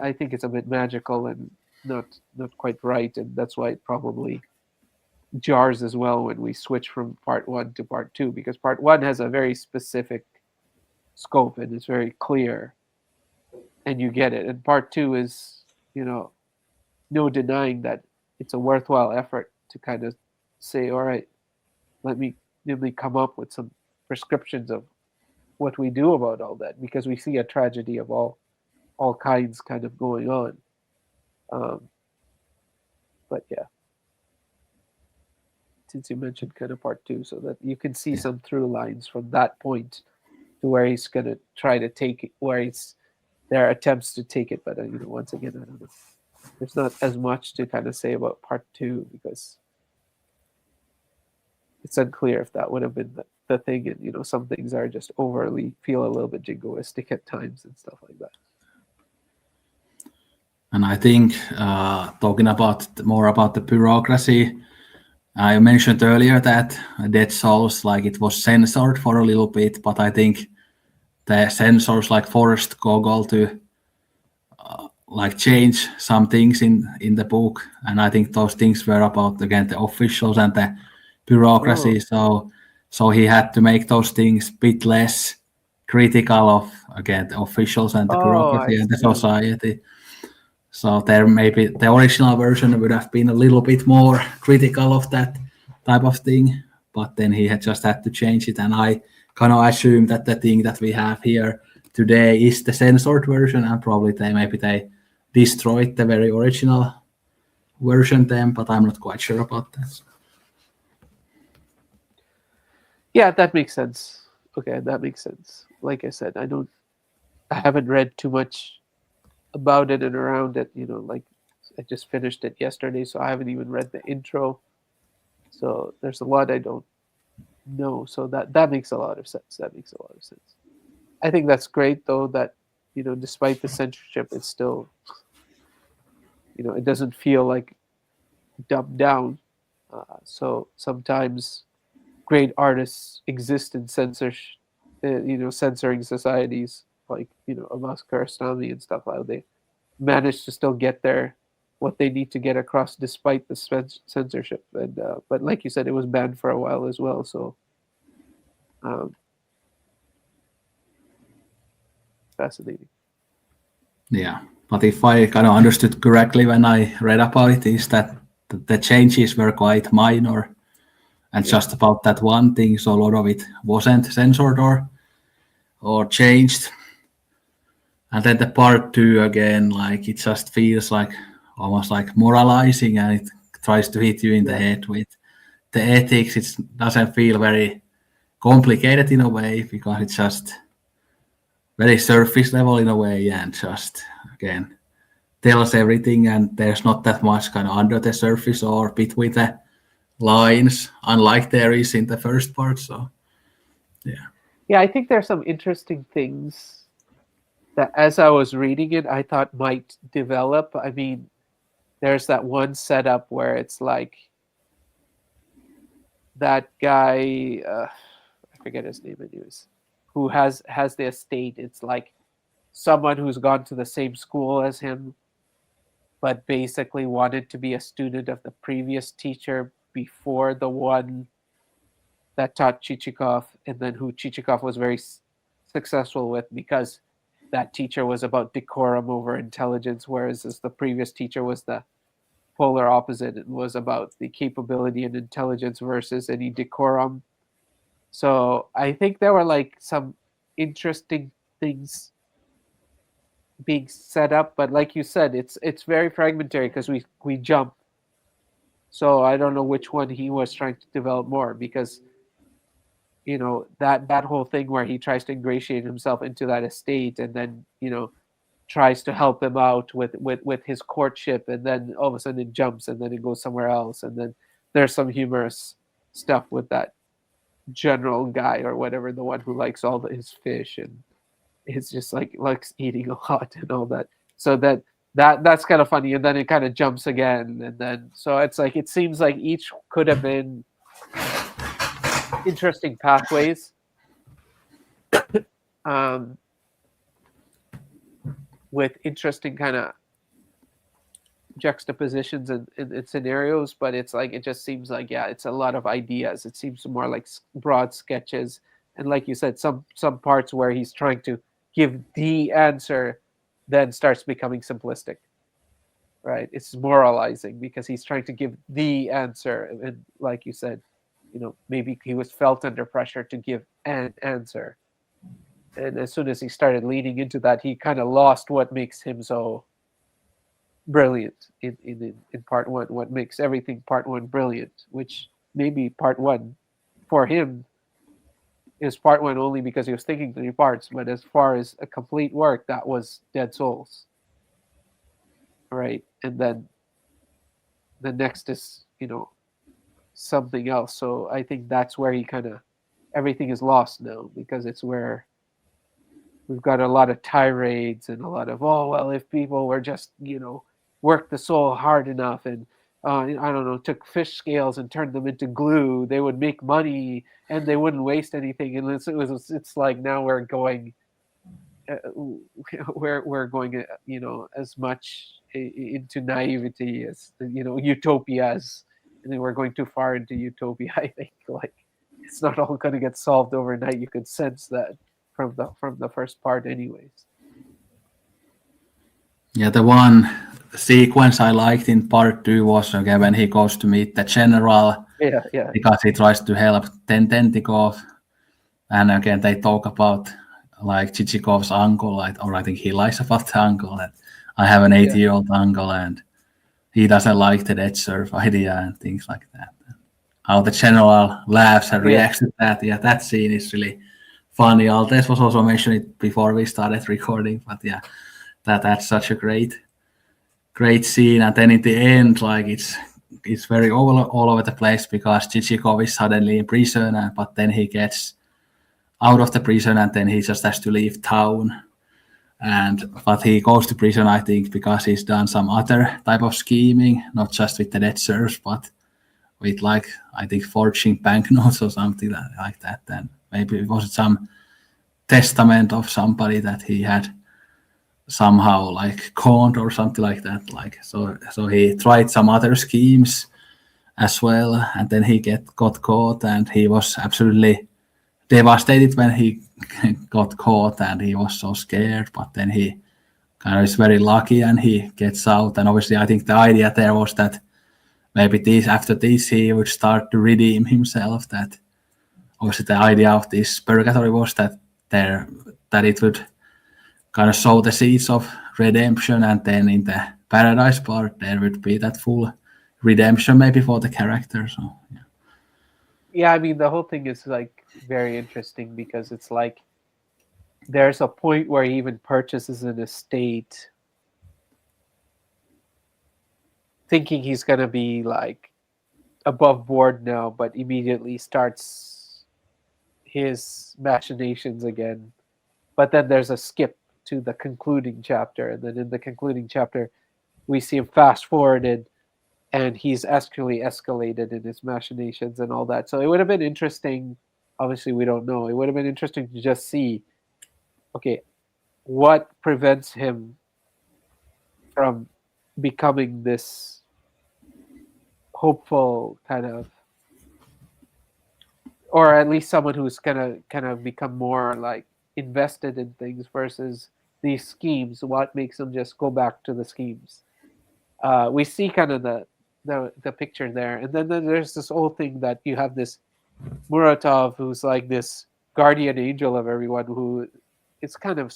I think it's a bit magical and not quite right and that's why it probably jars as well when we switch from part one to part two because part one has a very specific scope and it's very clear and you get it and part two is no denying that it's a worthwhile effort to kind of say all right let me come up with some prescriptions of what we do about all that because we see a tragedy of all kinds kind of going on. Um, but yeah, since you mentioned kind of part two, so that you can see Yeah. some through lines from that point to where he's gonna try to take it, where he's there are attempts to take it, but once again, I don't know. There's not as much to kind of say about part two because it's unclear if that would have been the thing, and some things are just overly feel a little bit jingoistic at times and stuff like that. And I think talking about more about the bureaucracy, I mentioned earlier that Dead Souls, like it was censored for a little bit, but I think the censors like Forrest Gogol to like change some things in the book, and I think those things were about again the officials and the Oh, bureaucracy. So he had to make those things a bit less critical of again the officials and the oh, I bureaucracy and the see. society. So there maybe the original version would have been a little bit more critical of that type of thing, but then he had just had to change it. And I kind of assume that the thing that we have here today is the censored version, and probably they destroyed the very original version then, but I'm not quite sure about that. Yeah, that makes sense. Okay, that makes sense. Like I said, I haven't read too much about it and around it. Like I just finished it yesterday, so I haven't even read the intro. So there's a lot I don't know. So that makes a lot of sense. That makes a lot of sense. I think that's great though. That despite the censorship, it's still it doesn't feel like dumbed down. So sometimes great artists exist in censoring societies like Abbas Kiarostami and stuff like that. They manage to still get their what they need to get across despite the censorship. And but like you said, it was banned for a while as well. So um, fascinating. Yeah, but if I kind of understood correctly when I read about it, is that the changes were quite minor and Yeah. just about that one thing. So a lot of it wasn't censored or changed. And then the part two again, like it just feels like almost like moralizing, and it tries to hit you in the Yeah. head with the ethics. It doesn't feel very complicated in a way because it's just very surface level in a way, and just again tells everything, and there's not that much kind of under the surface or between the lines, unlike there is in the first part. So yeah, Yeah, I think there's some interesting things that as I was reading it, I thought might develop. I mean, there's that one setup where it's like that guy, I forget his name anyways, who has the estate. It's like someone who's gone to the same school as him, but basically wanted to be a student of the previous teacher before the one that taught Chichikov, and then who Chichikov was very successful with because that teacher was about decorum over intelligence, whereas the previous teacher was the polar opposite and was about the capability and intelligence versus any decorum. So I think there were like some interesting things being set up, but like you said, it's very fragmentary because we jump. So I don't know which one he was trying to develop more because that whole thing where he tries to ingratiate himself into that estate and then tries to help him out with his courtship, and then all of a sudden it jumps and then it goes somewhere else, and then there's some humorous stuff with that general guy or whatever, the one who likes his fish and is just like likes eating a lot and all that. So that's kind of funny, and then it kind of jumps again, and then so it's like it seems like each could have been interesting pathways, um, with interesting kind of juxtapositions and scenarios, but it's like it just seems like, yeah, it's a lot of ideas. It seems more like broad sketches, and like you said, some parts where he's trying to give the answer then starts becoming simplistic, right? It's moralizing because he's trying to give the answer, and like you said, maybe he was felt under pressure to give an answer, and as soon as he started leaning into that, he kind of lost what makes him so brilliant in part one, what makes everything part one brilliant, which maybe part one for him is part one only because he was thinking three parts, but as far as a complete work, that was Dead Souls, right? And then the next is something else. So I think that's where he kind of everything is lost now, because it's where we've got a lot of tirades and a lot of, oh well, if people were just worked the soul hard enough and I don't know, took fish scales and turned them into glue, they would make money and they wouldn't waste anything. And it's like now we're going uh, we're going as much into naivety as utopia as, and then we're going too far into utopia. I think like it's not all going to get solved overnight. You could sense that from the first part anyways. Yeah, the one sequence I liked in part two was again when he goes to meet the general Yeah. because he tries to help Tententikov, and again they talk about like Chichikov's uncle, like, or I think he lies about the uncle that I have an Yeah. 80-year-old uncle and he doesn't like the dead surf idea and things like that. How the general laughs and Yeah. reacts to that. Yeah, that scene is really funny. Altes was also mentioned it before we started recording, but yeah, that's such a great scene. And then in the end, like it's very all over the place because Chichikov is suddenly in prison, but then he gets out of the prison and then he just has to leave town. But he goes to prison, I think, because he's done some other type of scheming, not just with the dead serfs, but with like I think forging banknotes or something like that. Then maybe it was some testament of somebody that he had somehow like conned or something like that. Like so he tried some other schemes as well, and then he got caught, and he was absolutely devastated when he got caught, and he was so scared. But then he kind of is very lucky, and he gets out. And obviously, I think the idea there was that maybe after this he would start to redeem himself. That obviously the idea of this purgatory was that it would kind of sow the seeds of redemption, and then in the paradise part there would be that full redemption maybe for the character. So yeah. Yeah, I mean the whole thing is like very interesting because it's like there's a point where he even purchases an estate thinking he's going to be like above board now, but immediately starts his machinations again. But then there's a skip to the concluding chapter, and then in the concluding chapter we see him fast forwarded and he's actually escalated in his machinations and all that. So it would have been interesting, obviously we don't know, it would have been interesting to just see, okay, what prevents him from becoming this hopeful kind of, or at least someone who's gonna kind of become more like invested in things versus these schemes. What makes them just go back to the schemes? We see kind of the picture there, and then there's this whole thing that you have this Muratov who's like this guardian angel of everyone, who it's kind of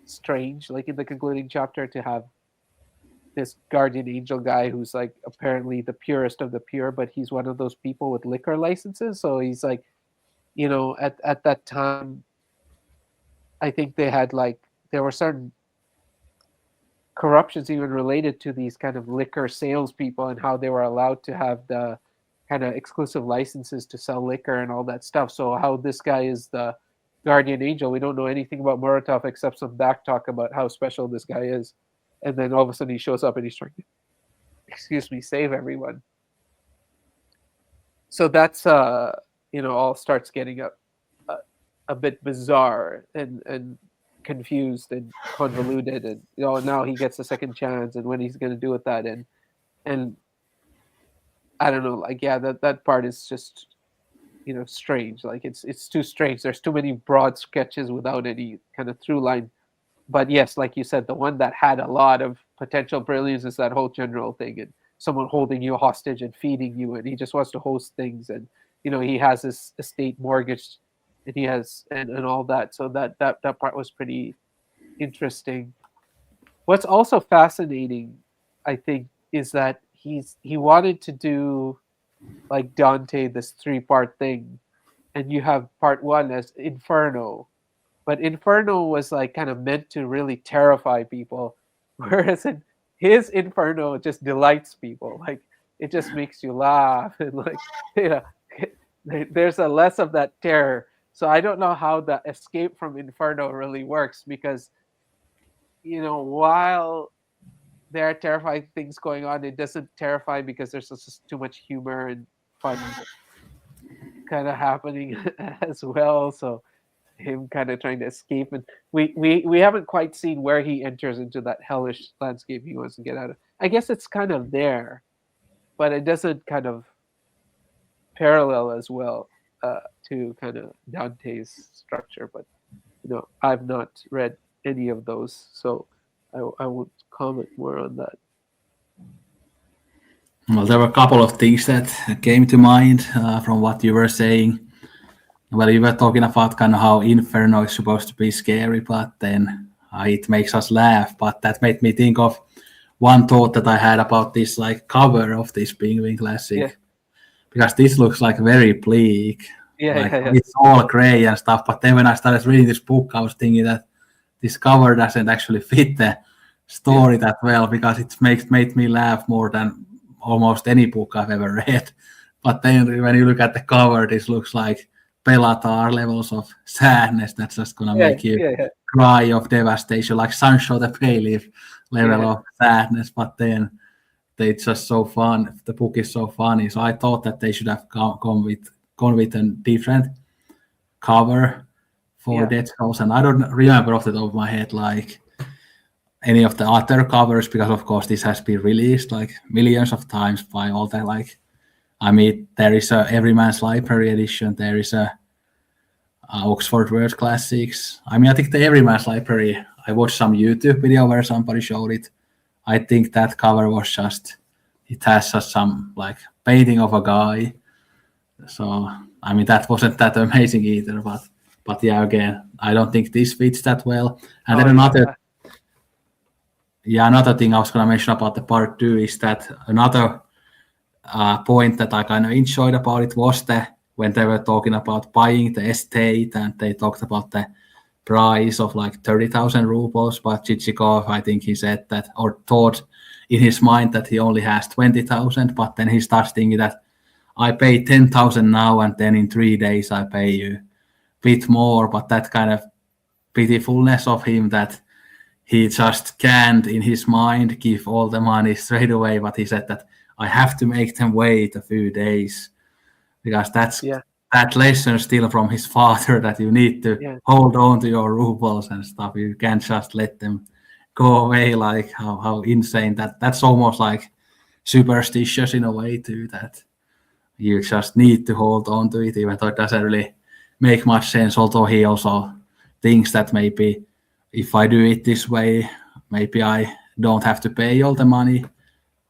strange, like in the concluding chapter, to have this guardian angel guy who's like apparently the purest of the pure, but he's one of those people with liquor licenses. So he's like, at that time, I think they had like there were certain corruption's even related to these kind of liquor salespeople and how they were allowed to have the kind of exclusive licenses to sell liquor and all that stuff. So how this guy is the guardian angel, we don't know anything about Muratov except some back talk about how special this guy is, and then all of a sudden he shows up and he's trying to, excuse me, save everyone. So that's all starts getting a bit bizarre and confused and convoluted, and now he gets a second chance and when he's going to do with that, and I don't know, like, yeah, that part is just strange. Like it's too strange. There's too many broad sketches without any kind of through line. But yes, like you said, the one that had a lot of potential brilliance is that whole general thing, and someone holding you hostage and feeding you, and he just wants to host things, and he has his estate mortgaged, and he has and all that. So that part was pretty interesting. What's also fascinating, I think, is that he wanted to do like Dante, this 3-part thing, and you have part 1 as Inferno, but Inferno was like kind of meant to really terrify people, whereas his Inferno just delights people. Like it just makes you laugh and like there's a less of that terror. So I don't know how the escape from Inferno really works, because while there are terrifying things going on, it doesn't terrify because there's just too much humor and fun kind of happening as well. So him kind of trying to escape, and we haven't quite seen where he enters into that hellish landscape he wants to get out of. I guess it's kind of there, but it doesn't kind of parallel as well to kind of Dante's structure. But I've not read any of those, so I won't comment more on that. Well, there were a couple of things that came to mind from what you were saying. Well, you were talking about kind of how Inferno is supposed to be scary, but then it makes us laugh. But that made me think of one thought that I had about this like cover of this Penguin Classic, Yeah. because this looks like very bleak. Yeah. It's all gray and stuff. But then when I started reading this book, I was thinking that this cover doesn't actually fit the story that well, because it made me laugh more than almost any book I've ever read. But then when you look at the cover, this looks like Bellatar levels of sadness that's just gonna make you cry of devastation, like Sancho the Bailiff level of sadness. But then it's just so fun. The book is so funny. So I thought that they should have gone with a different cover for Dead Skulls, and I don't remember off the top of my head like any of the other covers, because of course this has been released like millions of times by all the like. I mean, there is a Everyman's Library edition. There is a Oxford World Classics. I mean, I think the Everyman's Library, I watched some YouTube video where somebody showed it. I think that cover was just, it has just some like painting of a guy. So, I mean, that wasn't that amazing either. But yeah, again, I don't think this fits that well. And then another thing I was going to mention about the part 2 is that another point that I kind of enjoyed about it was when they were talking about buying the estate, and they talked about the price of like 30,000 rubles, but Chichikov, I think he said that, or thought in his mind that he only has 20,000, but then he starts thinking that I pay 10,000 now, and then in 3 days I pay you a bit more. But that kind of pitifulness of him, that he just can't in his mind give all the money straight away, but he said that I have to make them wait a few days, because that's that lesson still from his father, that you need to hold on to your rubles and stuff. You can't just let them go away. Like how insane that's almost like superstitious in a way too, that you just need to hold on to it, even though it doesn't really make much sense. Although he also thinks that maybe if I do it this way, maybe I don't have to pay all the money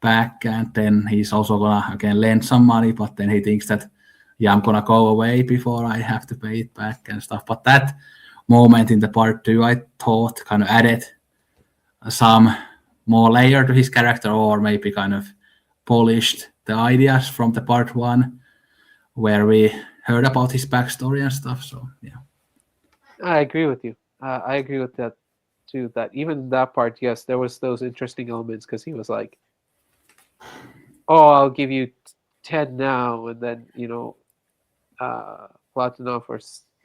back, and then he's also gonna again lend some money, but then he thinks that I'm gonna go away before I have to pay it back and stuff. But that moment in the part 2, I thought kind of added some more layer to his character, or maybe kind of polished the ideas from the part 1 where we heard about his backstory and stuff. So yeah, I agree with you. I agree with that too. That even in that part, yes, there was those interesting elements because he was like, "Oh, I'll give you 10 now," and then Platonov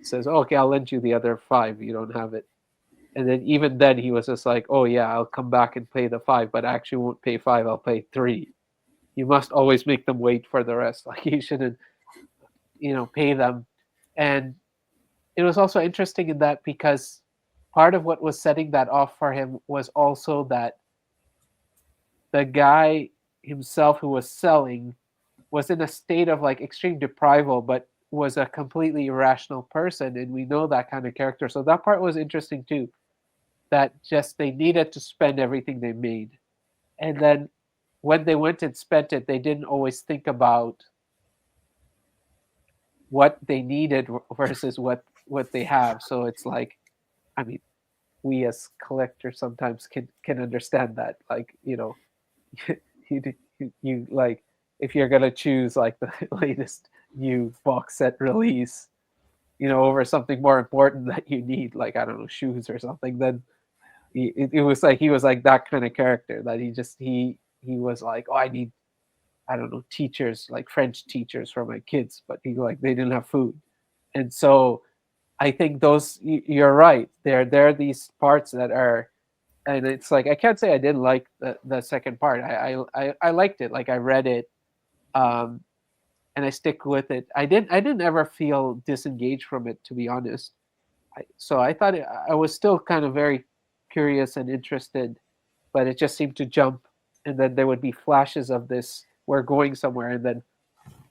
says, oh, "Okay, I'll lend you the other 5. You don't have it." And then even then, he was just like, "Oh yeah, I'll come back and pay the 5, but I actually won't pay 5. I'll pay 3. You must always make them wait for the rest. Like you shouldn't, pay them." And it was also interesting in that because part of what was setting that off for him was also that the guy himself who was selling was in a state of like extreme deprival, but was a completely irrational person, and we know that kind of character. So that part was interesting too. That just they needed to spend everything they made, and then when they went and spent it, they didn't always think about what they needed versus what they have. So it's like, I mean, we as collectors sometimes can understand that, like you, you like if you're gonna choose like the latest new box set release, over something more important that you need, like I don't know, shoes or something, then it was like he was like that kind of character that he was like, oh, I need, I don't know, teachers, like French teachers for my kids, but he like they didn't have food. And so I think those you're right. There are these parts that are, and it's like I can't say I didn't like the second part. I liked it. Like I read it, um, and I stick with it. I didn't ever feel disengaged from it, to be honest. So I thought I was still kind of very curious and interested, but it just seemed to jump, and then there would be flashes of this. We're going somewhere, and then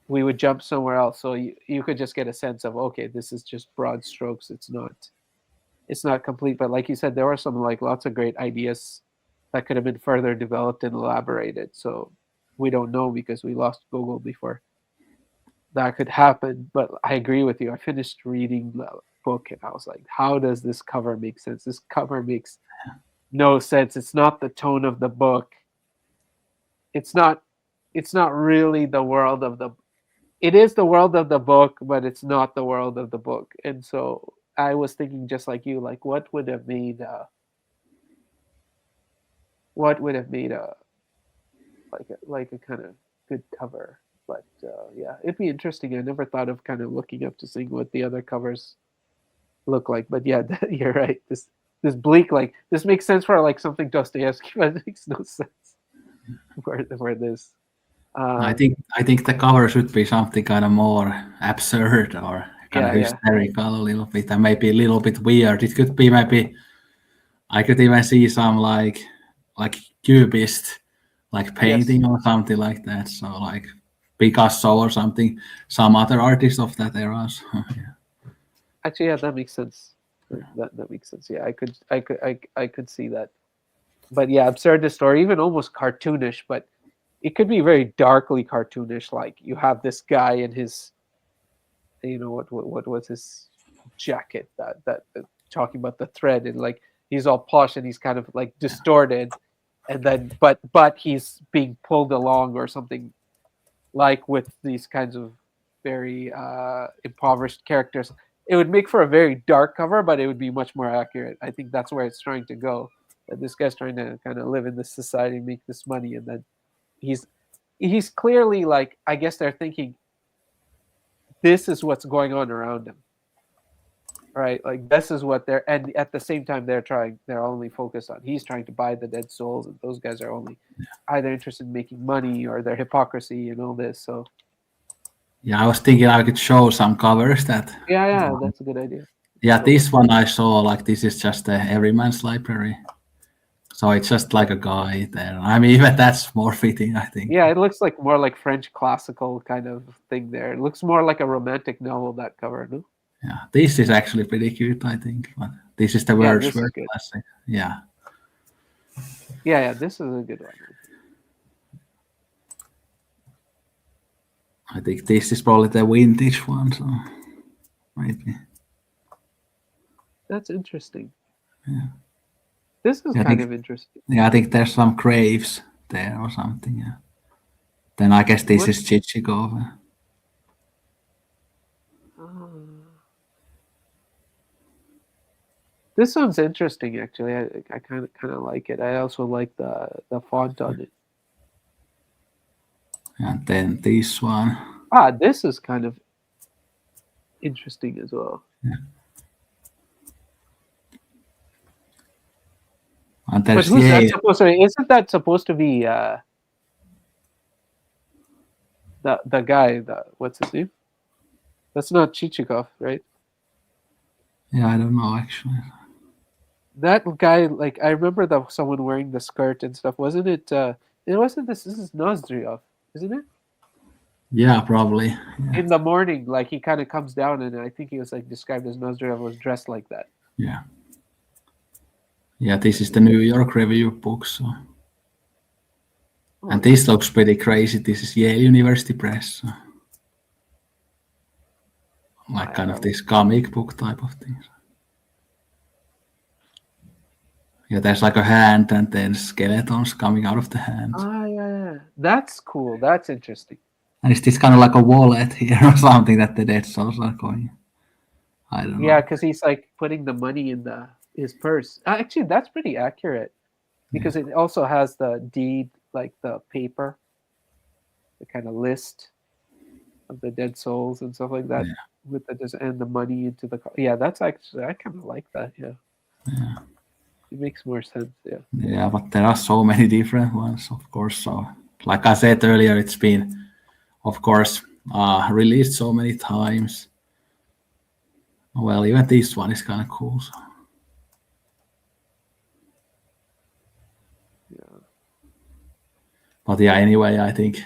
we would jump somewhere else. So you could just get a sense of, okay, this is just broad strokes. It's not complete, but like you said, there were some like lots of great ideas that could have been further developed and elaborated. So we don't know because we lost Google before that could happen. But I agree with you. I finished reading the book and I was like, how does this cover make sense? This cover makes no sense. It's not the tone of the book. It's not really the world of the, it is the world of the book, but it's not the world of the book. And so I was thinking just like you, like what would have made a like a kind of good cover. But yeah, it'd be interesting. I never thought of kind of looking up to seeing what the other covers look like. But yeah, you're right. This bleak, like this makes sense for like something Dostoevsky, but it makes no sense for this. I Um, think I think the cover should be something kind of more absurd or kind of yeah, yeah, hysterical a little bit, and maybe a little bit weird. It could be maybe I could even see some like cubist like yes. painting or something like that. So like Picasso or something, some other artist of that era. So, yeah. Actually, yeah, that makes sense. That makes sense. Yeah, I could see that. But yeah, absurdist or even almost cartoonish, but it could be very darkly cartoonish. Like you have this guy in his, what was his jacket that talking about the thread, and like he's all posh and he's kind of like distorted, and then but he's being pulled along or something, like with these kinds of very impoverished characters. It would make for a very dark cover, but it would be much more accurate. I think that's where it's trying to go. That this guy's trying to kind of live in this society, make this money, and then he's he's clearly like, I guess they're thinking this is what's going on around him, right? Like this is what they're, and at the same time they're only focused on, he's trying to buy the dead souls, and those guys are only either interested in making money or their hypocrisy and all this. So Yeah, I was thinking I could show some covers that. yeah, yeah, that's a good idea. Yeah, Show this us. one I saw like this is just a everyman's library, so it's just like a guy there. I mean, even that's more fitting, I think. Yeah, it looks like more like French classical kind of thing there. It looks more like a romantic novel, that cover, no? Yeah, this is actually pretty cute, I think. But this is the Yeah, worst this is word good. classic. Yeah, Yeah, yeah, this is a good one. I think this is probably the vintage one. So maybe. That's interesting. This is Yeah, I kind think. of interesting. Yeah, I think there's some graves there or something. Yeah. Then I guess this What? is Chichikov. Uh, This sounds interesting. Actually, I kind of like it. I also like the font on it. And then this one. This is kind of interesting as well. Yeah. And But there's who's that Yale. supposed to be? Isn't that supposed to be the guy? What's his name? That's not Chichikov, right? Yeah, I don't know actually. That guy, like I remember someone wearing the skirt and stuff. Wasn't it? It wasn't this. This is Nozdryov, isn't it? Yeah, probably. Yeah. In the morning, like he kind of comes down, and I think he was like described as Nozdryov was dressed like that. Yeah. Yeah, this is the New York Review book. So. And this looks pretty crazy. This is Yale University Press. So. Like kind of this comic book type of thing. Yeah, there's like a hand and then skeletons coming out of the hand. Yeah. That's cool. That's interesting. And it's this kind of like a wallet here or something that the dead souls are going. I don't know. Yeah, because he's like putting the money in his purse. Actually, that's pretty accurate because it also has the deed, like the paper, the kind of list of the dead souls and stuff like that, with and the money into the. Yeah, that's actually I kind of like that. Yeah. It makes more sense. Yeah. Yeah, but there are so many different ones, of course. So, like I said earlier, it's been, of course, released so many times. Well, even this one is kind of cool. So. Yeah. But yeah, anyway, I think,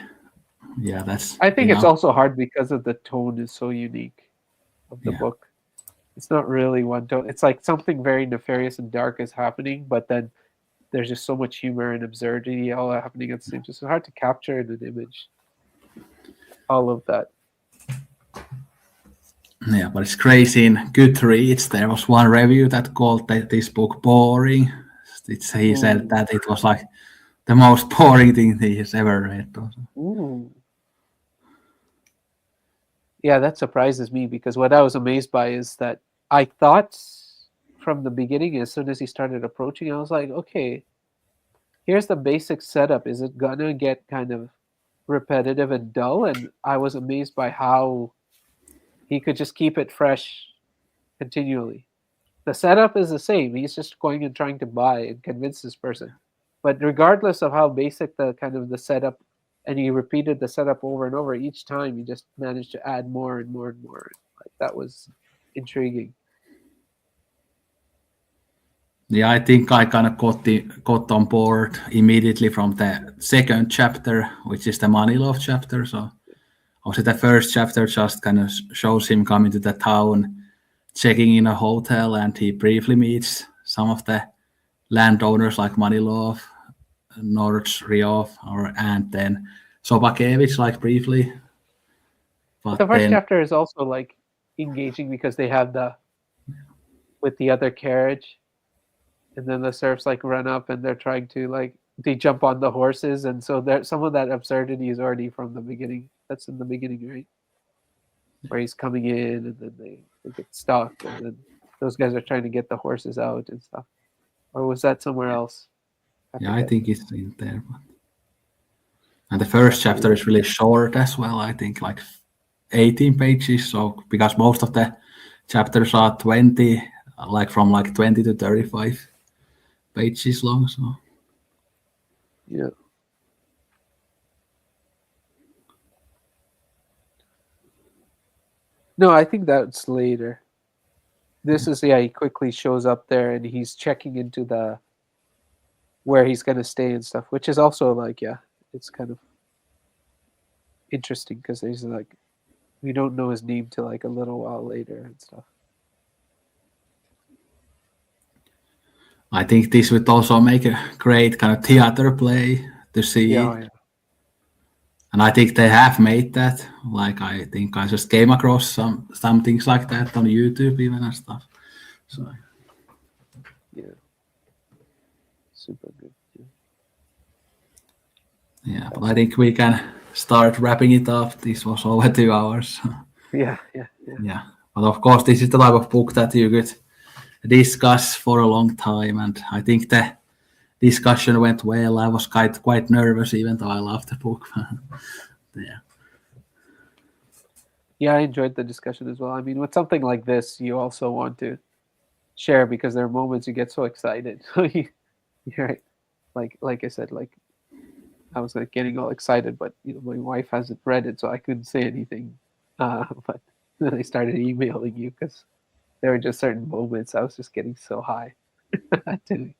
yeah, that's. I think it's also hard because of the tone is so unique of the book. It's not really one tone. It's like something very nefarious and dark is happening, but then there's just so much humor and absurdity all happening at the same time. It's hard to capture in an image all of that. Yeah, but it's crazy. In Goodreads, there was one review that called this book boring. He said that it was like the most boring thing he has ever read. Ooh. Yeah, that surprises me because what I was amazed by is that I thought from the beginning, as soon as he started approaching, I was like, okay, here's the basic setup. Is it gonna get kind of repetitive and dull? And I was amazed by how he could just keep it fresh continually. The setup is the same. He's just going and trying to buy and convince this person. But regardless of how basic the kind of the setup, and he repeated the setup over and over each time, he just managed to add more and more and more. Like that was intriguing. Yeah, I think I kind of got on board immediately from the second chapter, which is the money love chapter. So, also the first chapter just kind of shows him coming to the town, checking in a hotel, and he briefly meets some of the landowners like Manilov, Nordryov, and then Sobakevich, like briefly. But the first chapter is also like engaging because they have with the other carriage, and then the serfs like run up and they're trying to like they jump on the horses, and so there some of that absurdity is already from the beginning. That's in the beginning, right? Where he's coming in and then they get stuck, and then those guys are trying to get the horses out and stuff. Or was that somewhere else? I think it's in there. But... And the first chapter is really short as well. I think like 18 pages. So because most of the chapters are 20, like from like 20 to 35 pages long. So yeah. No, I think that's later. This is he quickly shows up there and he's checking into where he's gonna stay and stuff, which is also like it's kind of interesting because he's like we don't know his name till like a little while later and stuff. I think this would also make a great kind of theater play to see. Yeah. And I think they have made that. Like I think I just came across some things like that on YouTube even and stuff. So yeah, super good. Yeah, but I think we can start wrapping it up. This was over 2 hours. Yeah. But of course, this is the type of book that you could discuss for a long time, and I think the discussion went well. I was quite nervous, even though I loved the book. Yeah. Yeah, I enjoyed the discussion as well. I mean, with something like this, you also want to share because there are moments you get so excited. You're right. Like I said, like I was like getting all excited, but my wife hasn't read it, so I couldn't say anything. But then I started emailing you because there were just certain moments I was just getting so high to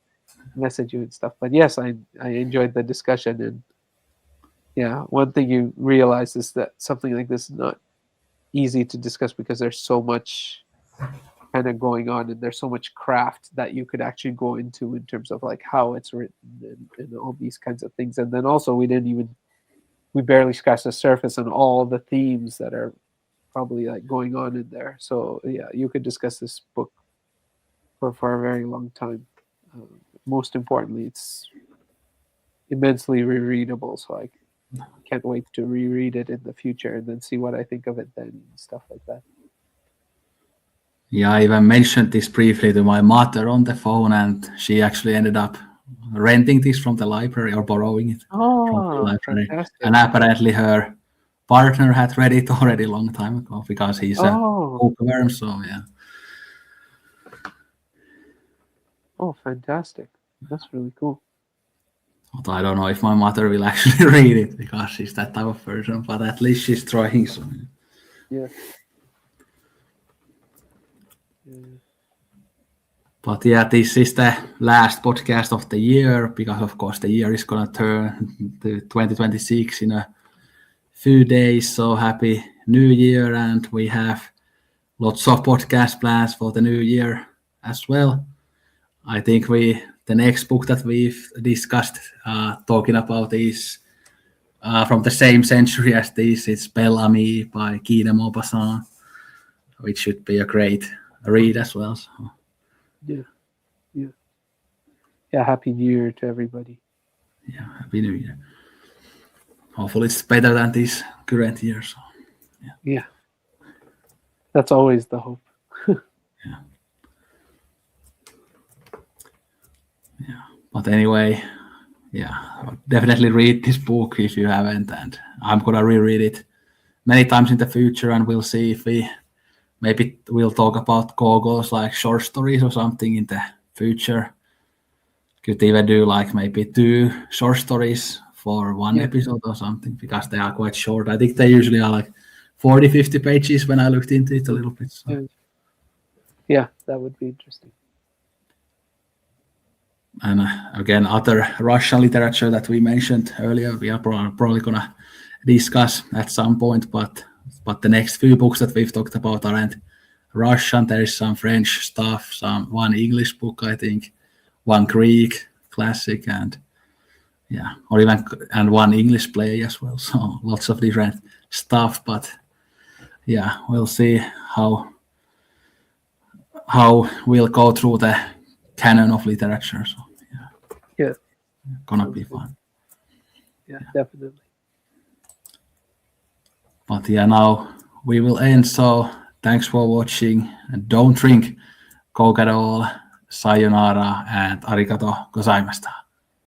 message you and stuff. But yes, I enjoyed the discussion, and yeah, one thing you realize is that something like this is not easy to discuss because there's so much kind of going on and there's so much craft that you could actually go into in terms of like how it's written and all these kinds of things. And then also we barely scratched the surface on all the themes that are probably like going on in there. So yeah, you could discuss this book for a very long time. Most importantly, it's immensely rereadable, so I can't wait to reread it in the future and then see what I think of it then and stuff like that. Yeah, I even mentioned this briefly to my mother on the phone, and she actually ended up renting this from the library or borrowing it from the library. Fantastic. And apparently her partner had read it already a long time ago because he's a bookworm, so yeah. Oh, fantastic. That's really cool. Although I don't know if my mother will actually read it because she's that type of person, but at least she's trying. So. Yeah. But yeah, this is the last podcast of the year because, of course, the year is going to turn to 2026 in a few days. So happy New Year, and we have lots of podcast plans for the new year as well. I think the next book that we've discussed talking about is from the same century as this. It's Belle Amie by Guy de Maupassant, which should be a great read as well. So. Yeah, happy New Year to everybody. Yeah, happy New Year. Hopefully it's better than this current year. So. Yeah. That's always the hope. Yeah. But anyway, yeah, definitely read this book if you haven't, and I'm gonna reread it many times in the future, and we'll see if we'll talk about Gogol's like short stories or something in the future. Could even do like maybe 2 short stories for one episode or something because they are quite short. I think they usually are like 40-50 pages when I looked into it a little bit. So. Yeah, that would be interesting. And again, other Russian literature that we mentioned earlier, we are probably gonna discuss at some point. But the next few books that we've talked about aren't Russian. There is some French stuff, one English book, I think, one Greek classic, and one English play as well. So lots of different stuff. But yeah, we'll see how we'll go through the canon of literature. So yeah, gonna be fun. Yeah, definitely. But yeah, now we will end. So thanks for watching, and don't drink Coca-Cola, sayonara, and arigato gozaimashita.